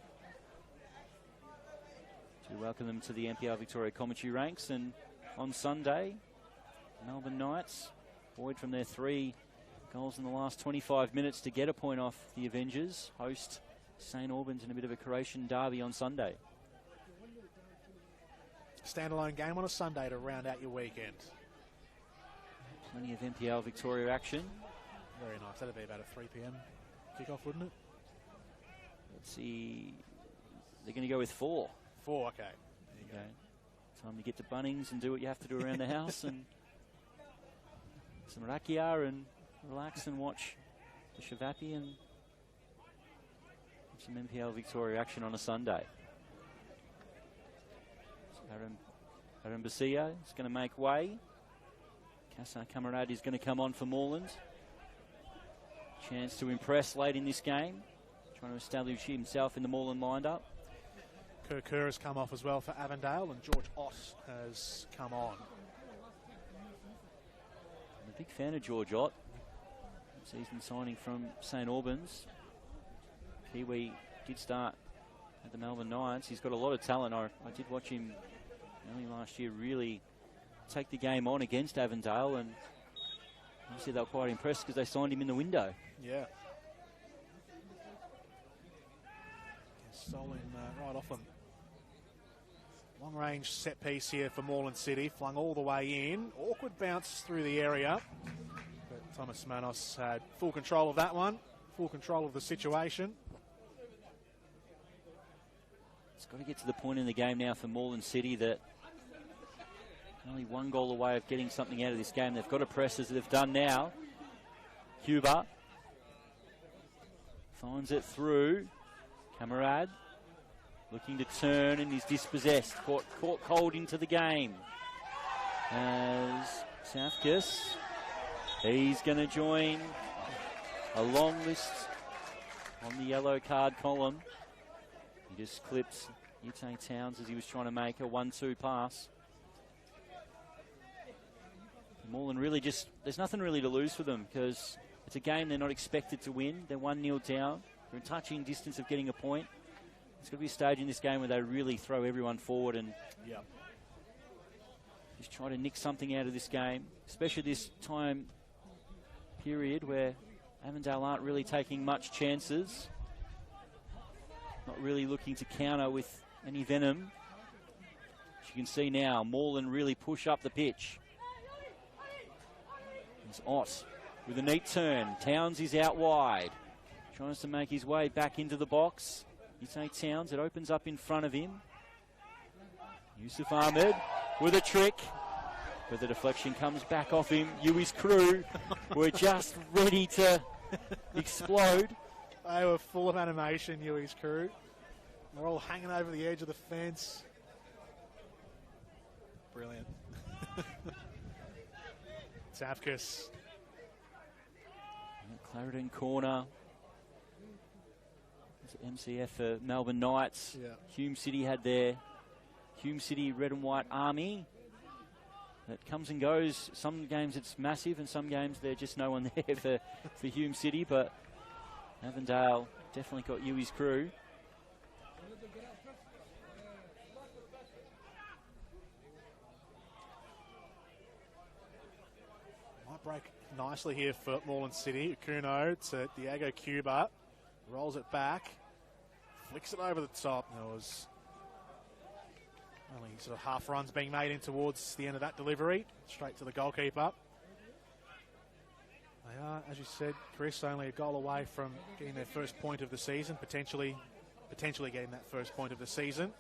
to welcome them to the NPL Victoria commentary ranks. And on Sunday, Melbourne Knights, buoyed from their 3 goals in the last 25 minutes to get a point off the Avengers, host St Albans in a bit of a Croatian derby on Sunday. Standalone game on a Sunday to round out your weekend. Plenty of NPL Victoria action. Very nice. That'd be about a 3 p.m. kickoff, wouldn't it? Let's see. They're going to go with 4. 4, okay. There you go. Time to get to Bunnings and do what you have to do around the house, and some rakia and relax and watch the Shavapi and some NPL Victoria action on a Sunday. Aaron Basia is going to make way. Kasa Kamarad is going to come on for Morland. Chance to impress late in this game. Trying to establish himself in the Morland lineup. Kerr has come off as well for Avondale, and George Ott has come on. I'm a big fan of George Ott. Season signing from St Albans. Kiwi did start at the Melbourne Knights. He's got a lot of talent. I did watch him early last year really take the game on against Avondale, and Obviously, they were quite impressed because they signed him in the window. Yeah. Stolen right off them. Long-range set piece here for Moreland City, flung all the way in. Awkward bounce through the area. But Thomas Manos had full control of that one, full control of the situation. It's got to get to the point in the game now for Moreland City that only one goal away of getting something out of this game. They've got to press as they've done now. Cuba finds it through. Camarade looking to turn and is dispossessed. Caught cold into the game. As Safkas, he's going to join a long list on the yellow card column. He just clips Ute Towns as he was trying to make a 1-2 pass. Moreland really just, there's nothing really to lose for them because it's a game they're not expected to win. They're 1-0 down. They're in touching distance of getting a point. There's got to be a stage in this game where they really throw everyone forward and just try to nick something out of this game, especially this time period where Avondale aren't really taking much chances. Not really looking to counter with any venom. As you can see now, Moreland really push up the pitch. It's Ott with a neat turn. Towns is out wide. Tries to make his way back into the box. Ute Towns, it opens up in front of him. Yusuf Ahmed with a trick. But the deflection comes back off him. Yui's crew were just ready to explode. They were full of animation, Yui's crew. They're all hanging over the edge of the fence. Brilliant. Safkas. Clarendon corner. It's MCF for Melbourne Knights. Yeah. Hume City had their Hume City Red and White Army. That comes and goes. Some games it's massive and some games there's just no one there for Hume City, but Avondale definitely got Yui's crew. Might break nicely here for Moreland City. Okuno to Diego Cuba. Rolls it back. Flicks it over the top. There was only sort of half runs being made in towards the end of that delivery. Straight to the goalkeeper. They are, as you said, Chris, only a goal away from getting their first point of the season, potentially getting that first point of the season.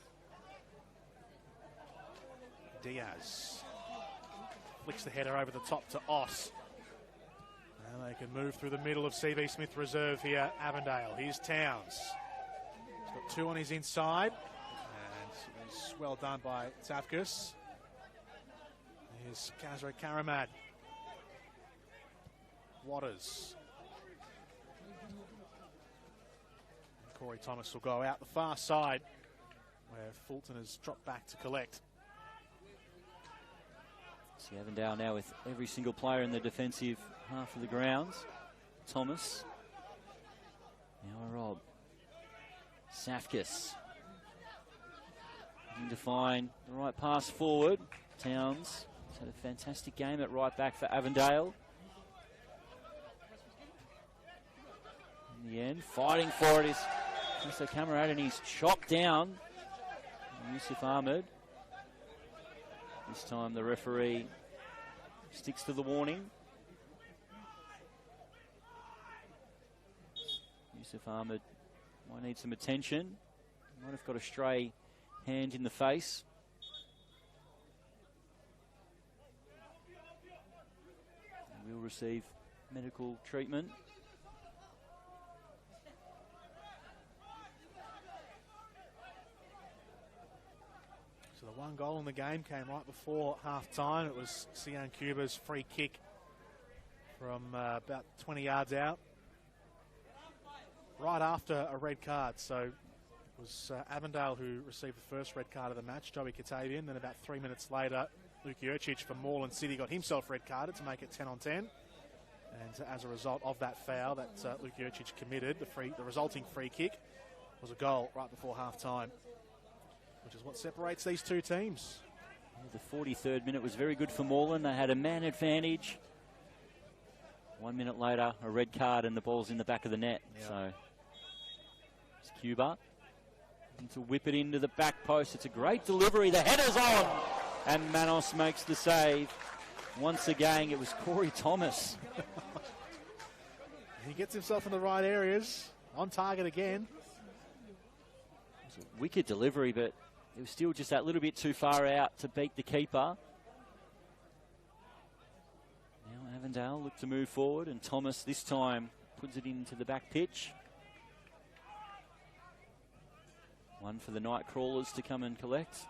Diaz flicks the header over the top to Oss. Now they can move through the middle of CV Smith Reserve here, Avondale. Here's Towns. He's got two on his inside. And it's well done by Safkas. Here's Kazra Karamad. Waters. And Corey Thomas will go out the far side where Fulton has dropped back to collect. See Avondale now with every single player in the defensive half of the grounds. Thomas. Now a Rob. Safkas. Looking to find the right pass forward. Towns has had a fantastic game at right back for Avondale. In the end, fighting for it is Mr. Camarade, and he's chopped down Yusuf Ahmed. This time the referee sticks to the warning. Yusuf Ahmed might need some attention. Might have got a stray hand in the face. And will receive medical treatment. So the one goal in the game came right before half-time. It was Sian Cuba's free kick from about 20 yards out. Right after a red card. So it was Avondale who received the first red card of the match, Joey Katavian. Then about 3 minutes later, Luke Jurcic from Moreland City got himself red carded to make it 10 on 10. And as a result of that foul that Luke Jurcic committed, the resulting free kick was a goal right before half-time, which is what separates these two teams. The 43rd minute was very good for Moreland. They had a man advantage. 1 minute later, a red card and the ball's in the back of the net. Yeah. So it's Cuba. To whip it into the back post. It's a great delivery. The header's on. And Manos makes the save. Once again, it was Corey Thomas. He gets himself in the right areas. On target again. It was a wicked delivery, but it was still just that little bit too far out to beat the keeper. Now Avondale look to move forward, and Thomas this time puts it into the back pitch. One for the night crawlers to come and collect.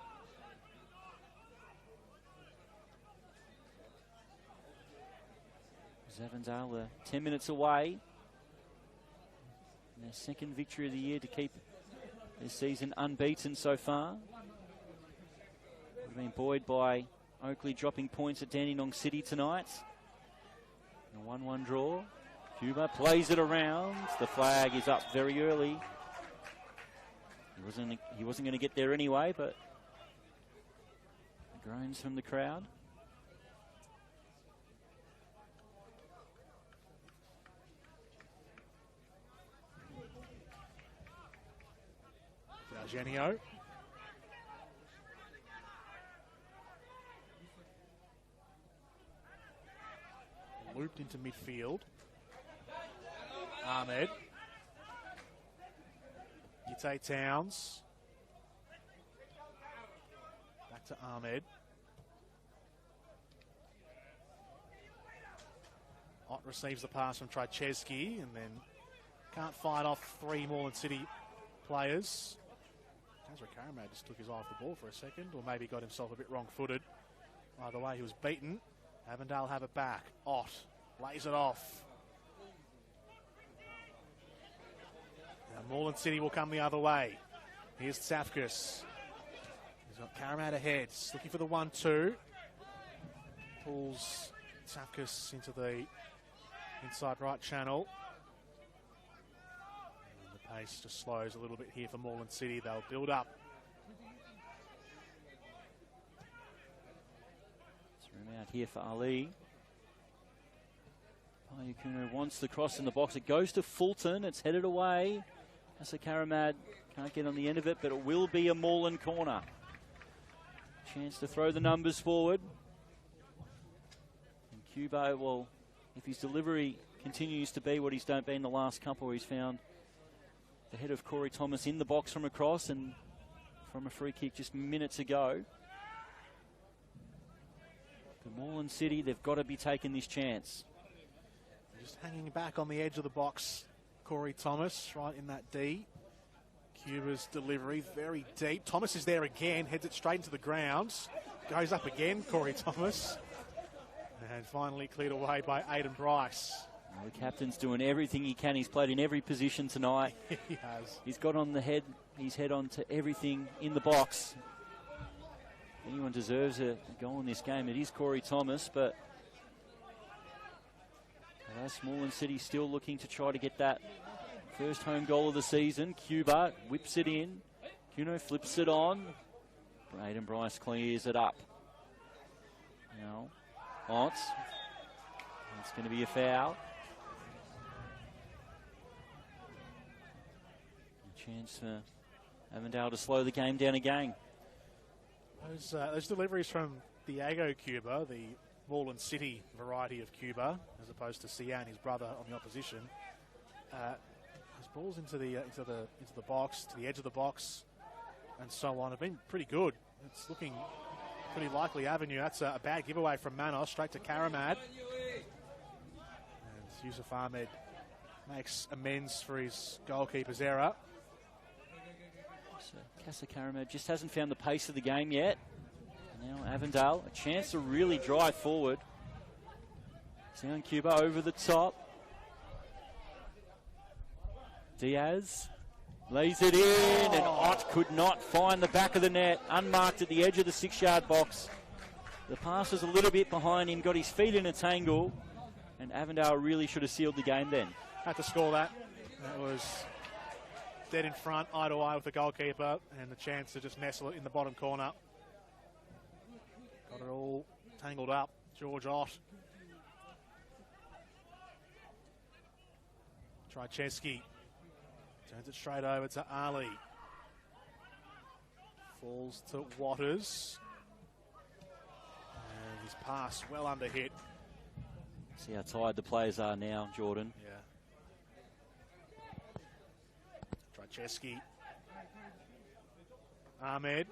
Avondale 10 minutes away. And their second victory of the year to keep their season unbeaten so far. We've been buoyed by Oakley dropping points at Dandenong City tonight. A 1-1 draw. Cuba plays it around. The flag is up very early. He wasn't going to get there anyway, but the groans from the crowd. Genio. Looped into midfield. Ahmed. Yute Towns. Back to Ahmed. Ott receives the pass from Trajczewski and then can't fight off three Moreland City players. Ezra Karamad just took his eye off the ball for a second, or maybe got himself a bit wrong-footed. Either way, he was beaten. Avondale have it back. Ott lays it off. Now Moreland City will come the other way. Here's Tsafkas. He's got Karamad ahead. He's looking for the 1-2. Pulls Tsafkas into the inside right channel. Pace just slows a little bit here for Moreland City. They'll build up. It's room out here for Ali. Payukuno wants the cross in the box. It goes to Fulton. It's headed away. Asa Karamad can't get on the end of it, but it will be a Morland corner. Chance to throw the numbers forward. And Cuba, well, if his delivery continues to be what he's been in the last couple, where he's found the head of Corey Thomas in the box from across and from a free kick just minutes ago. The Moreland City, they've got to be taking this chance. Just hanging back on the edge of the box, Corey Thomas, right in that D. Cuba's delivery, very deep. Thomas is there again, heads it straight into the ground. Goes up again, Corey Thomas. And finally cleared away by Aidan Bryce. Well, the captain's doing everything he can. He's played in every position tonight. He has. He's got on his head onto everything in the box. Anyone deserves a goal in this game, it is Corey Thomas, but Moreland City still looking to try to get that first home goal of the season. Cuba whips it in. Kuno flips it on. Aidan Bryce clears it up. Now, Ott. It's going to be a foul. Chance for Avondale to slow the game down again. Those deliveries from Diego Cuba, the Moreland City variety of Cuba, as opposed to Sian, his brother, on the opposition. His balls into the box, to the edge of the box, and so on, have been pretty good. It's looking pretty likely avenue. That's a bad giveaway from Manos, straight to Karamad. And Yusuf Ahmed makes amends for his goalkeeper's error. So Casa Karamad just hasn't found the pace of the game yet. Now Avondale, a chance to really drive forward. Sound Cuba over the top. Diaz lays it in, and Ott could not find the back of the net, unmarked at the edge of the 6-yard box. The pass was a little bit behind him, got his feet in a tangle, and Avondale really should have sealed the game then. Had to score that. That was dead in front, eye to eye with the goalkeeper, and the chance to just nestle it in the bottom corner. Got it all tangled up. George Ott. Trycheski turns it straight over to Ali. Falls to Waters. And his pass well under hit. See how tired the players are now, Jordan. Yeah. Trycheski. Ahmed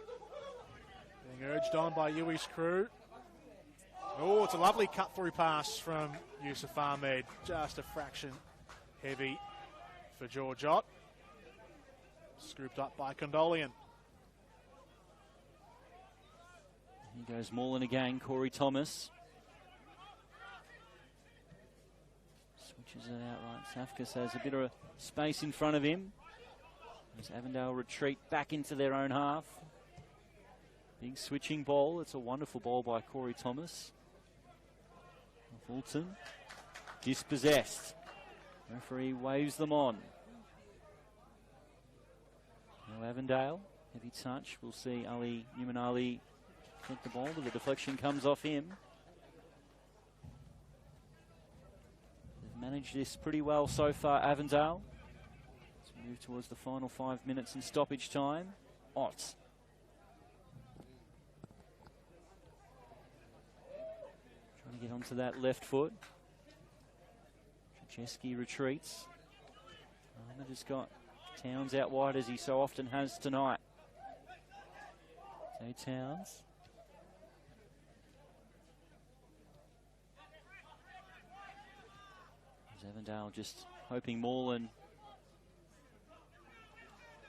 being urged on by Yui's crew. Oh, it's a lovely cut-through pass from Yusuf Ahmed. Just a fraction heavy for Georgiot. Scooped up by Condolian. Here goes Morland again, Corey Thomas. Switches it out right. Safkas has a bit of space in front of him. As Avondale retreat back into their own half. Big switching ball. It's a wonderful ball by Corey Thomas. Fulton dispossessed. Referee waves them on. Now Avondale, heavy touch. We'll see Ali, Newman Ali take the ball, but the deflection comes off him. They've managed this pretty well so far, Avondale. Let's move towards the final 5 minutes in stoppage time. Ott. Trying to get onto that left foot. Trycheski retreats. Ahmed has got Towns out wide as he so often has tonight. So Towns. Avondale just hoping Moreland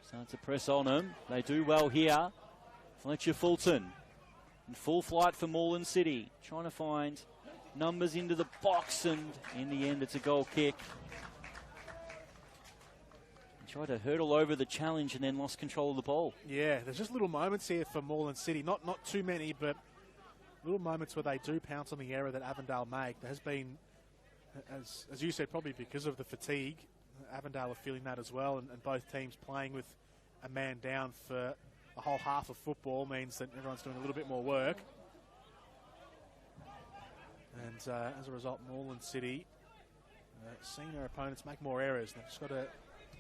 start to press on him. They do well here. Fletcher Fulton in full flight for Moreland City, trying to find numbers into the box, and in the end it's a goal kick. He tried to hurdle over the challenge and then lost control of the ball. Yeah, there's just little moments here for Moreland City. Not too many, but little moments where they do pounce on the error that Avondale make. There has been, as you said, probably because of the fatigue. Avondale are feeling that as well, and both teams playing with a man down for a whole half of football means that everyone's doing a little bit more work. And as a result, Moreland City seeing their opponents make more errors. They've just got to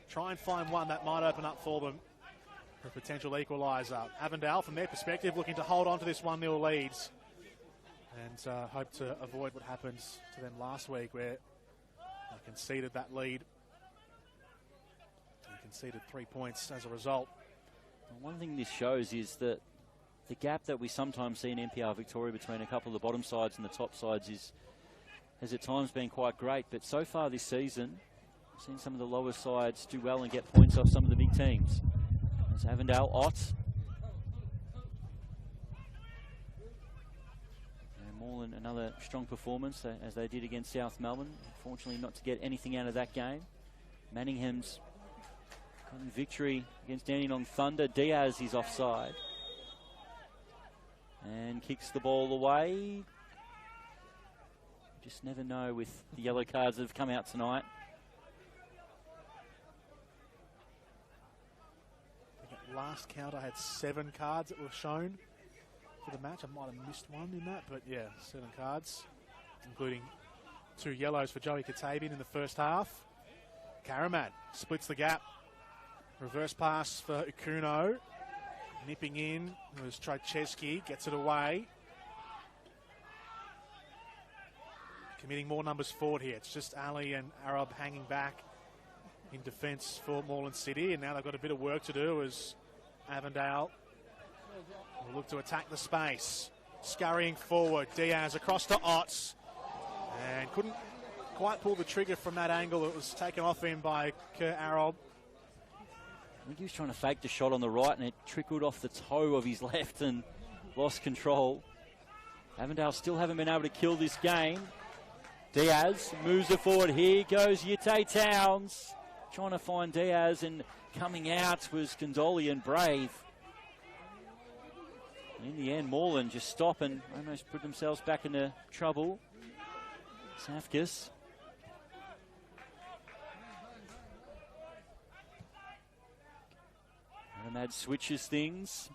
try and find one that might open up for them for a potential equaliser. Avondale, from their perspective, looking to hold on to this 1-0 leads and hope to avoid what happened to them last week, where they conceded that lead and conceded 3 points as a result. One thing this shows is that the gap that we sometimes see in NPR Victoria between a couple of the bottom sides and the top sides has at times been quite great. But so far this season, we've seen some of the lower sides do well and get points off some of the big teams. There's Avondale, Ott. And Morland, another strong performance as they did against South Melbourne. Unfortunately not to get anything out of that game. Manningham's gotten victory against Dandenong Thunder. Diaz is offside. And kicks the ball away. Just never know with the yellow cards that have come out tonight. Last count, I had 7 cards that were shown for the match. I might have missed one in that, but yeah, 7 cards, including 2 yellows for Joey Katabian in the first half. Karaman splits the gap. Reverse pass for Ikuno. Nipping in was Trycheski, gets it away. Committing more numbers forward here. It's just Ali and Arab hanging back in defence for Moreland City, and now they've got a bit of work to do as Avondale will look to attack the space. Scurrying forward, Diaz across to Otts, and couldn't quite pull the trigger from that angle. It was taken off him by Kerr Arab. I think he was trying to fake the shot on the right and it trickled off the toe of his left and lost control. Avondale still haven't been able to kill this game. Diaz moves it forward. Here goes Yate Towns. Trying to find Diaz, and coming out was Condolian brave. In the end, Moreland just stop and almost put themselves back into trouble. Safkas. Ahmad switches things.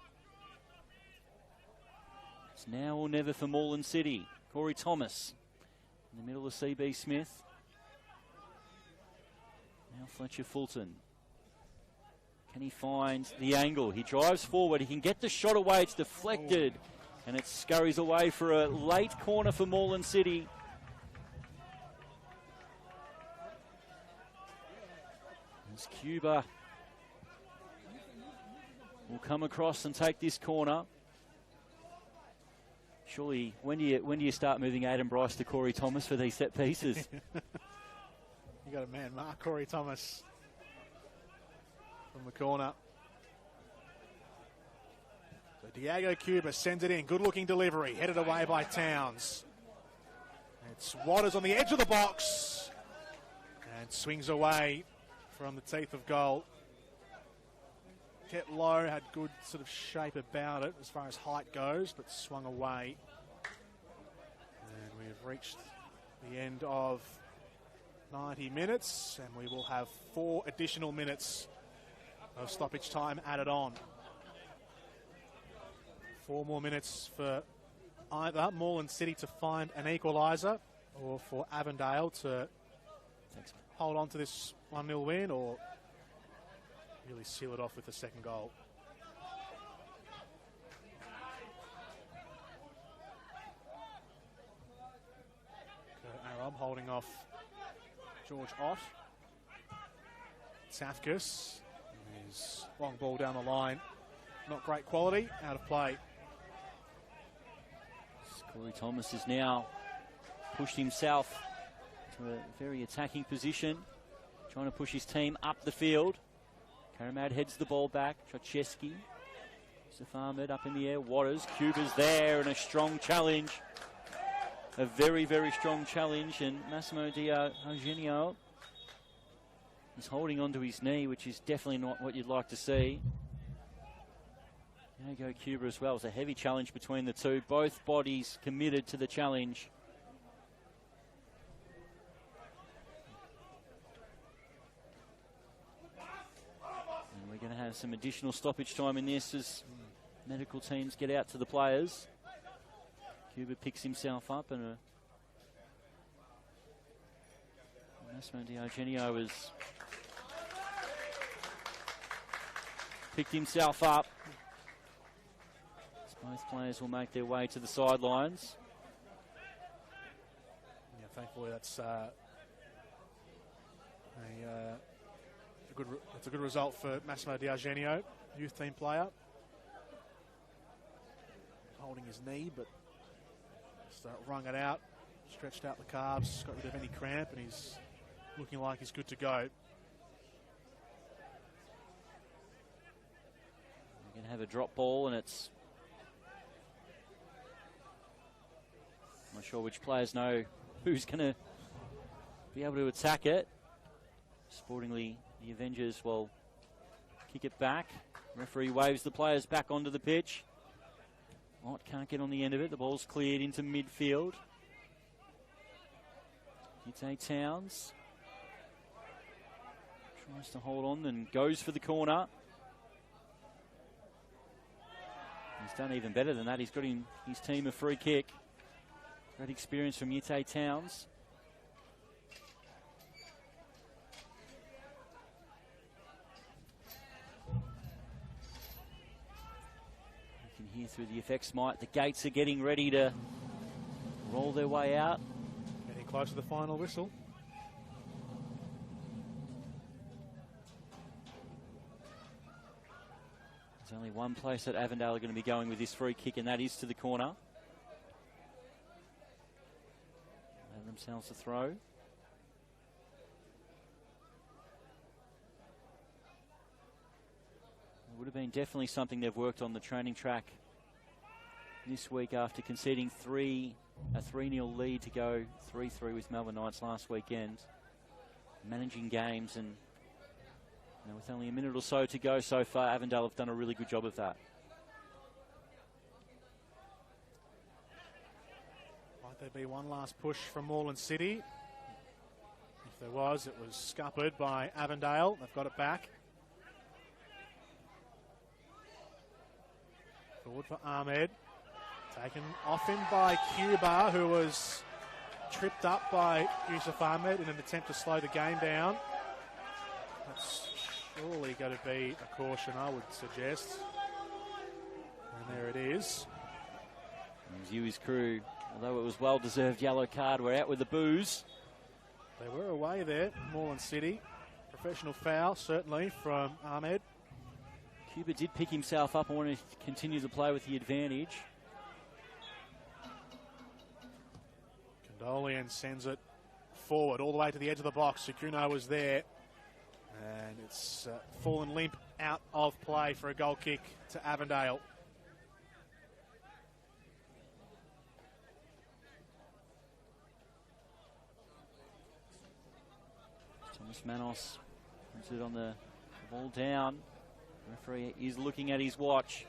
It's now or never for Moreland City. Corey Thomas in the middle of CB Smith. Now Fletcher Fulton. Can he find the angle? He drives forward. He can get the shot away. It's deflected. And it scurries away for a late corner for Moreland City. As Cuba will come across and take this corner. Surely, when do you start moving Aidan Bryce to Corey Thomas for these set pieces? You got a man mark, Corey Thomas, from the corner. So Diego Cuba sends it in. Good looking delivery. Headed away by Towns. It's Waters on the edge of the box. And swings away from the teeth of goal. Kept low, had good sort of shape about it as far as height goes, but swung away. And we have reached the end of 90 minutes, and we will have 4 additional minutes of stoppage time added on. 4 more minutes for either Moreland City to find an equaliser, or for Avondale to hold on to this 1-0 win, or really seal it off with the second goal. Arab holding off George Ott. Safkas, his long ball down the line, not great quality, out of play. Corey Thomas has now pushed himself to a very attacking position, trying to push his team up the field. Karamad heads the ball back. Trocheski, Yusuf Ahmed up in the air. Waters, Cuba's there, and a strong challenge. A very, very strong challenge, and Massimo Eugenio is holding onto his knee, which is definitely not what you'd like to see. There you go, Cuba as well. It was a heavy challenge between the two. Both bodies committed to the challenge. And we're going to have some additional stoppage time in this as medical teams get out to the players. Cuba picks himself up, and Massimo Eugenio has picked himself up. Both players will make their way to the sidelines. Yeah, thankfully that's a good result for Massimo Eugenio, youth team player. Holding his knee, but just wrung it out, stretched out the calves, got rid of any cramp, and he's looking like he's good to go. We're going to have a drop ball, and it's not sure which players know who's going to be able to attack it. Sportingly, the Avengers will kick it back. Referee waves the players back onto the pitch. Ott can't get on the end of it. The ball's cleared into midfield. Ute Towns tries to hold on and goes for the corner. He's done even better than that. He's got his team a free kick. Great experience from Ute Towns. You can hear through the effects mic, the gates are getting ready to roll their way out. Getting close to the final whistle. There's only one place that Avondale are going to be going with this free kick, and that is to the corner. Themselves a throw. It would have been definitely something they've worked on the training track this week after conceding a 3-0 lead to go 3-3 with Melbourne Knights last weekend. Managing games, and with only a minute or so to go so far, Avondale have done a really good job of that. Might there be one last push from Moreland City? If there was, it was scuppered by Avondale. They've got it back. Forward for Ahmed. Taken off him by Cuba, who was tripped up by Yusuf Ahmed in an attempt to slow the game down. That's surely going to be a caution, I would suggest. And there it is. His crew, although it was well-deserved yellow card, we're out with the boos. They were away there, Moreland City. Professional foul, certainly, from Ahmed. Cuba did pick himself up and wanted to continue to play with the advantage. Condolian sends it forward all the way to the edge of the box. Sukuno was there. And it's fallen limp out of play for a goal kick to Avondale. Thomas Manos puts it on the ball down. The referee is looking at his watch.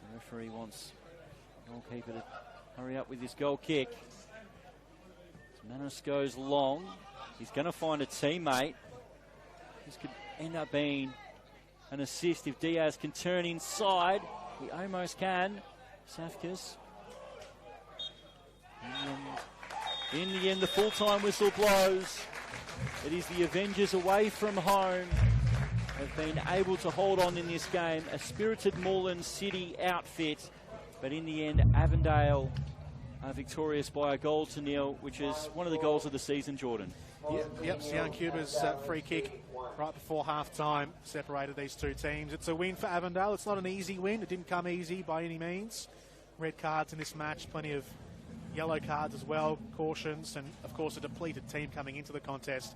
The referee wants the goalkeeper to hurry up with this goal kick. Manos goes long. He's going to find a teammate. This could end up being an assist if Diaz can turn inside. He almost can. Safkas. In the end, the full-time whistle blows. It is the Avengers away from home have been able to hold on in this game. A spirited Moreland City outfit, but in the end, Avondale are victorious by 1-0, which is one of the goals of the season, Jordan. Yep, Sian Cuba's free kick right before half-time separated these two teams. It's a win for Avondale. It's not an easy win. It didn't come easy by any means. Red cards in this match, plenty of yellow cards as well, cautions, and of course a depleted team coming into the contest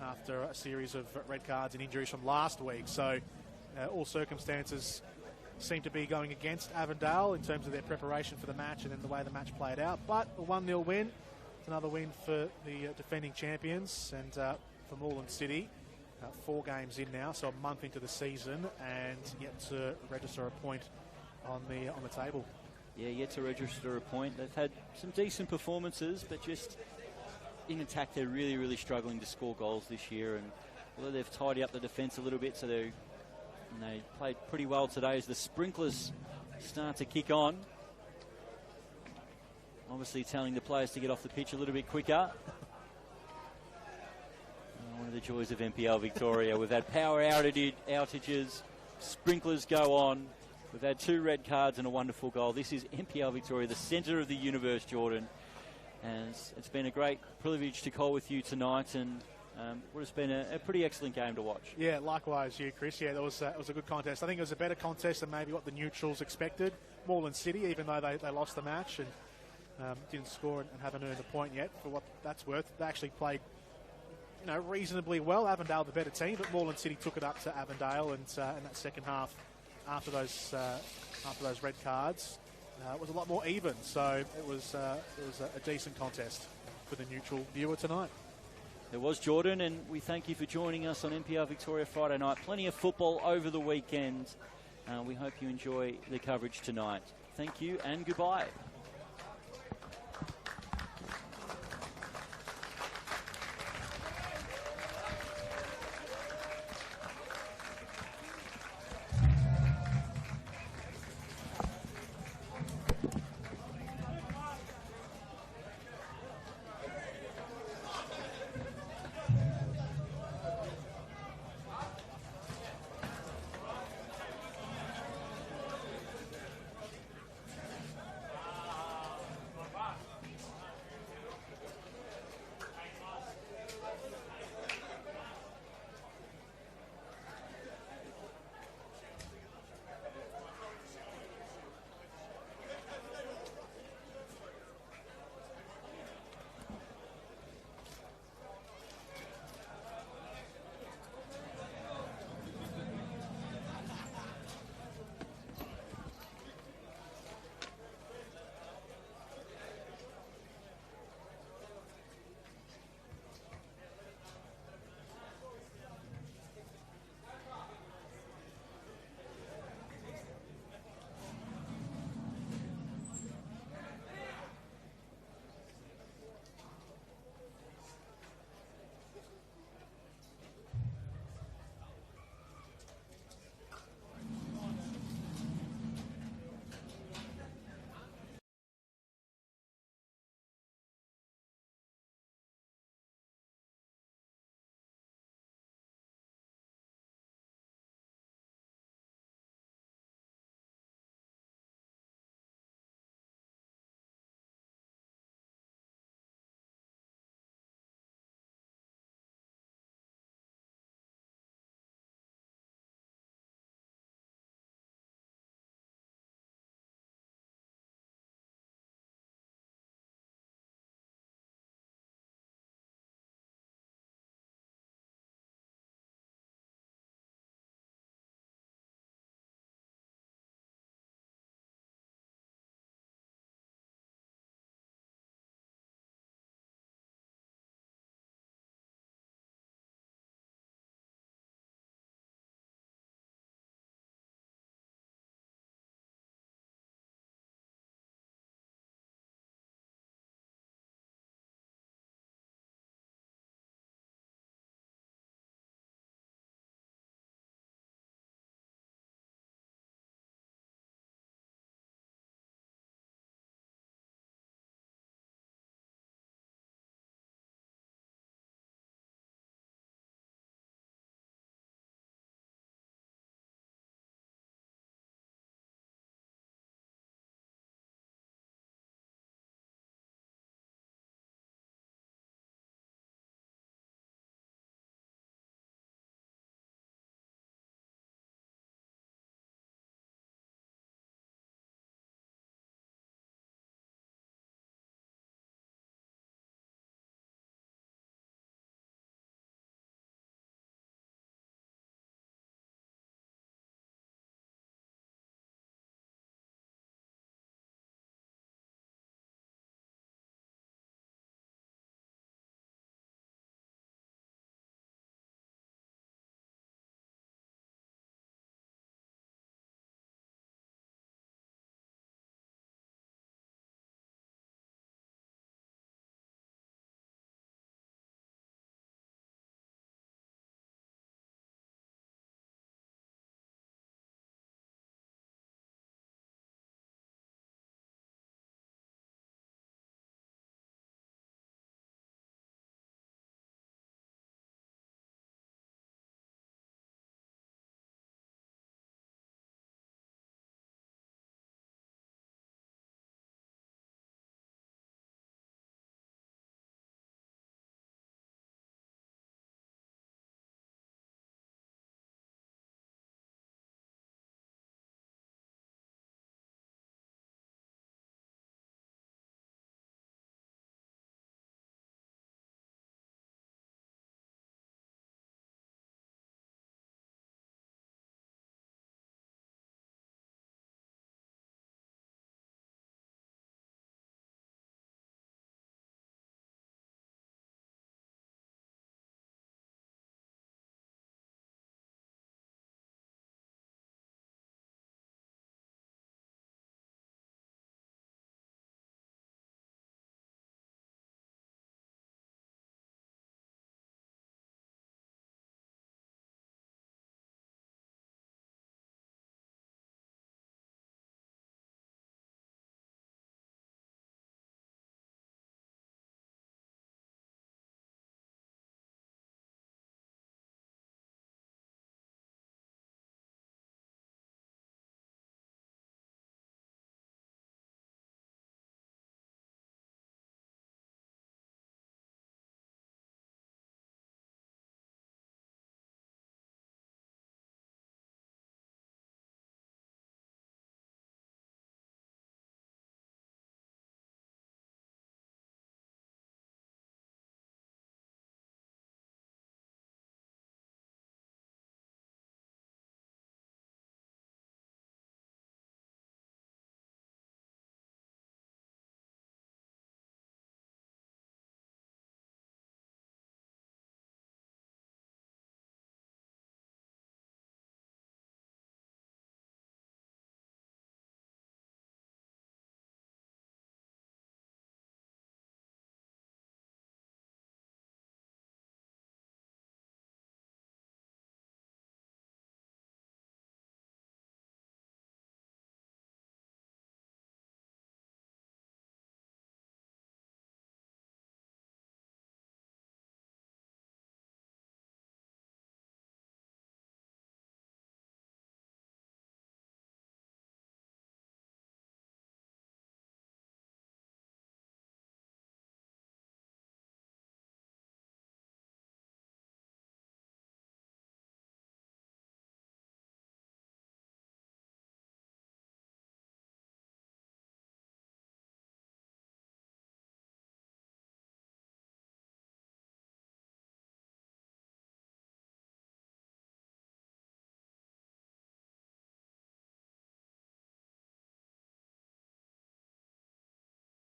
after a series of red cards and injuries from last week. So all circumstances seem to be going against Avondale in terms of their preparation for the match and then the way the match played out. But a 1-0 win. It's another win for the defending champions and for Moreland City. 4 games in now, so a month into the season, and yet to register a point on the table. Yeah, yet to register a point. They've had some decent performances, but just in attack they're really, really struggling to score goals this year. And although they've tidied up the defence a little bit, so they played pretty well today as the sprinklers start to kick on. Obviously telling the players to get off the pitch a little bit quicker. One of the joys of NPL Victoria. We've had power outages, sprinklers go on. We've had 2 red cards and a wonderful goal. This is NPL Victoria, the centre of the universe, Jordan. And it's been a great privilege to call with you tonight, and what has been a pretty excellent game to watch. Yeah, likewise you, Chris. Yeah, it was a good contest. I think it was a better contest than maybe what the neutrals expected. Moreland City, even though they lost the match and didn't score and haven't earned a point yet, for what that's worth. They actually played reasonably well. Avondale the better team, but Moreland City took it up to Avondale, and in that second half, after those red cards, it was a lot more even. So it was a decent contest for the neutral viewer tonight. There was, Jordan, and we thank you for joining us on NPL Victoria Friday night. Plenty of football over the weekend. We hope you enjoy the coverage tonight. Thank you and goodbye.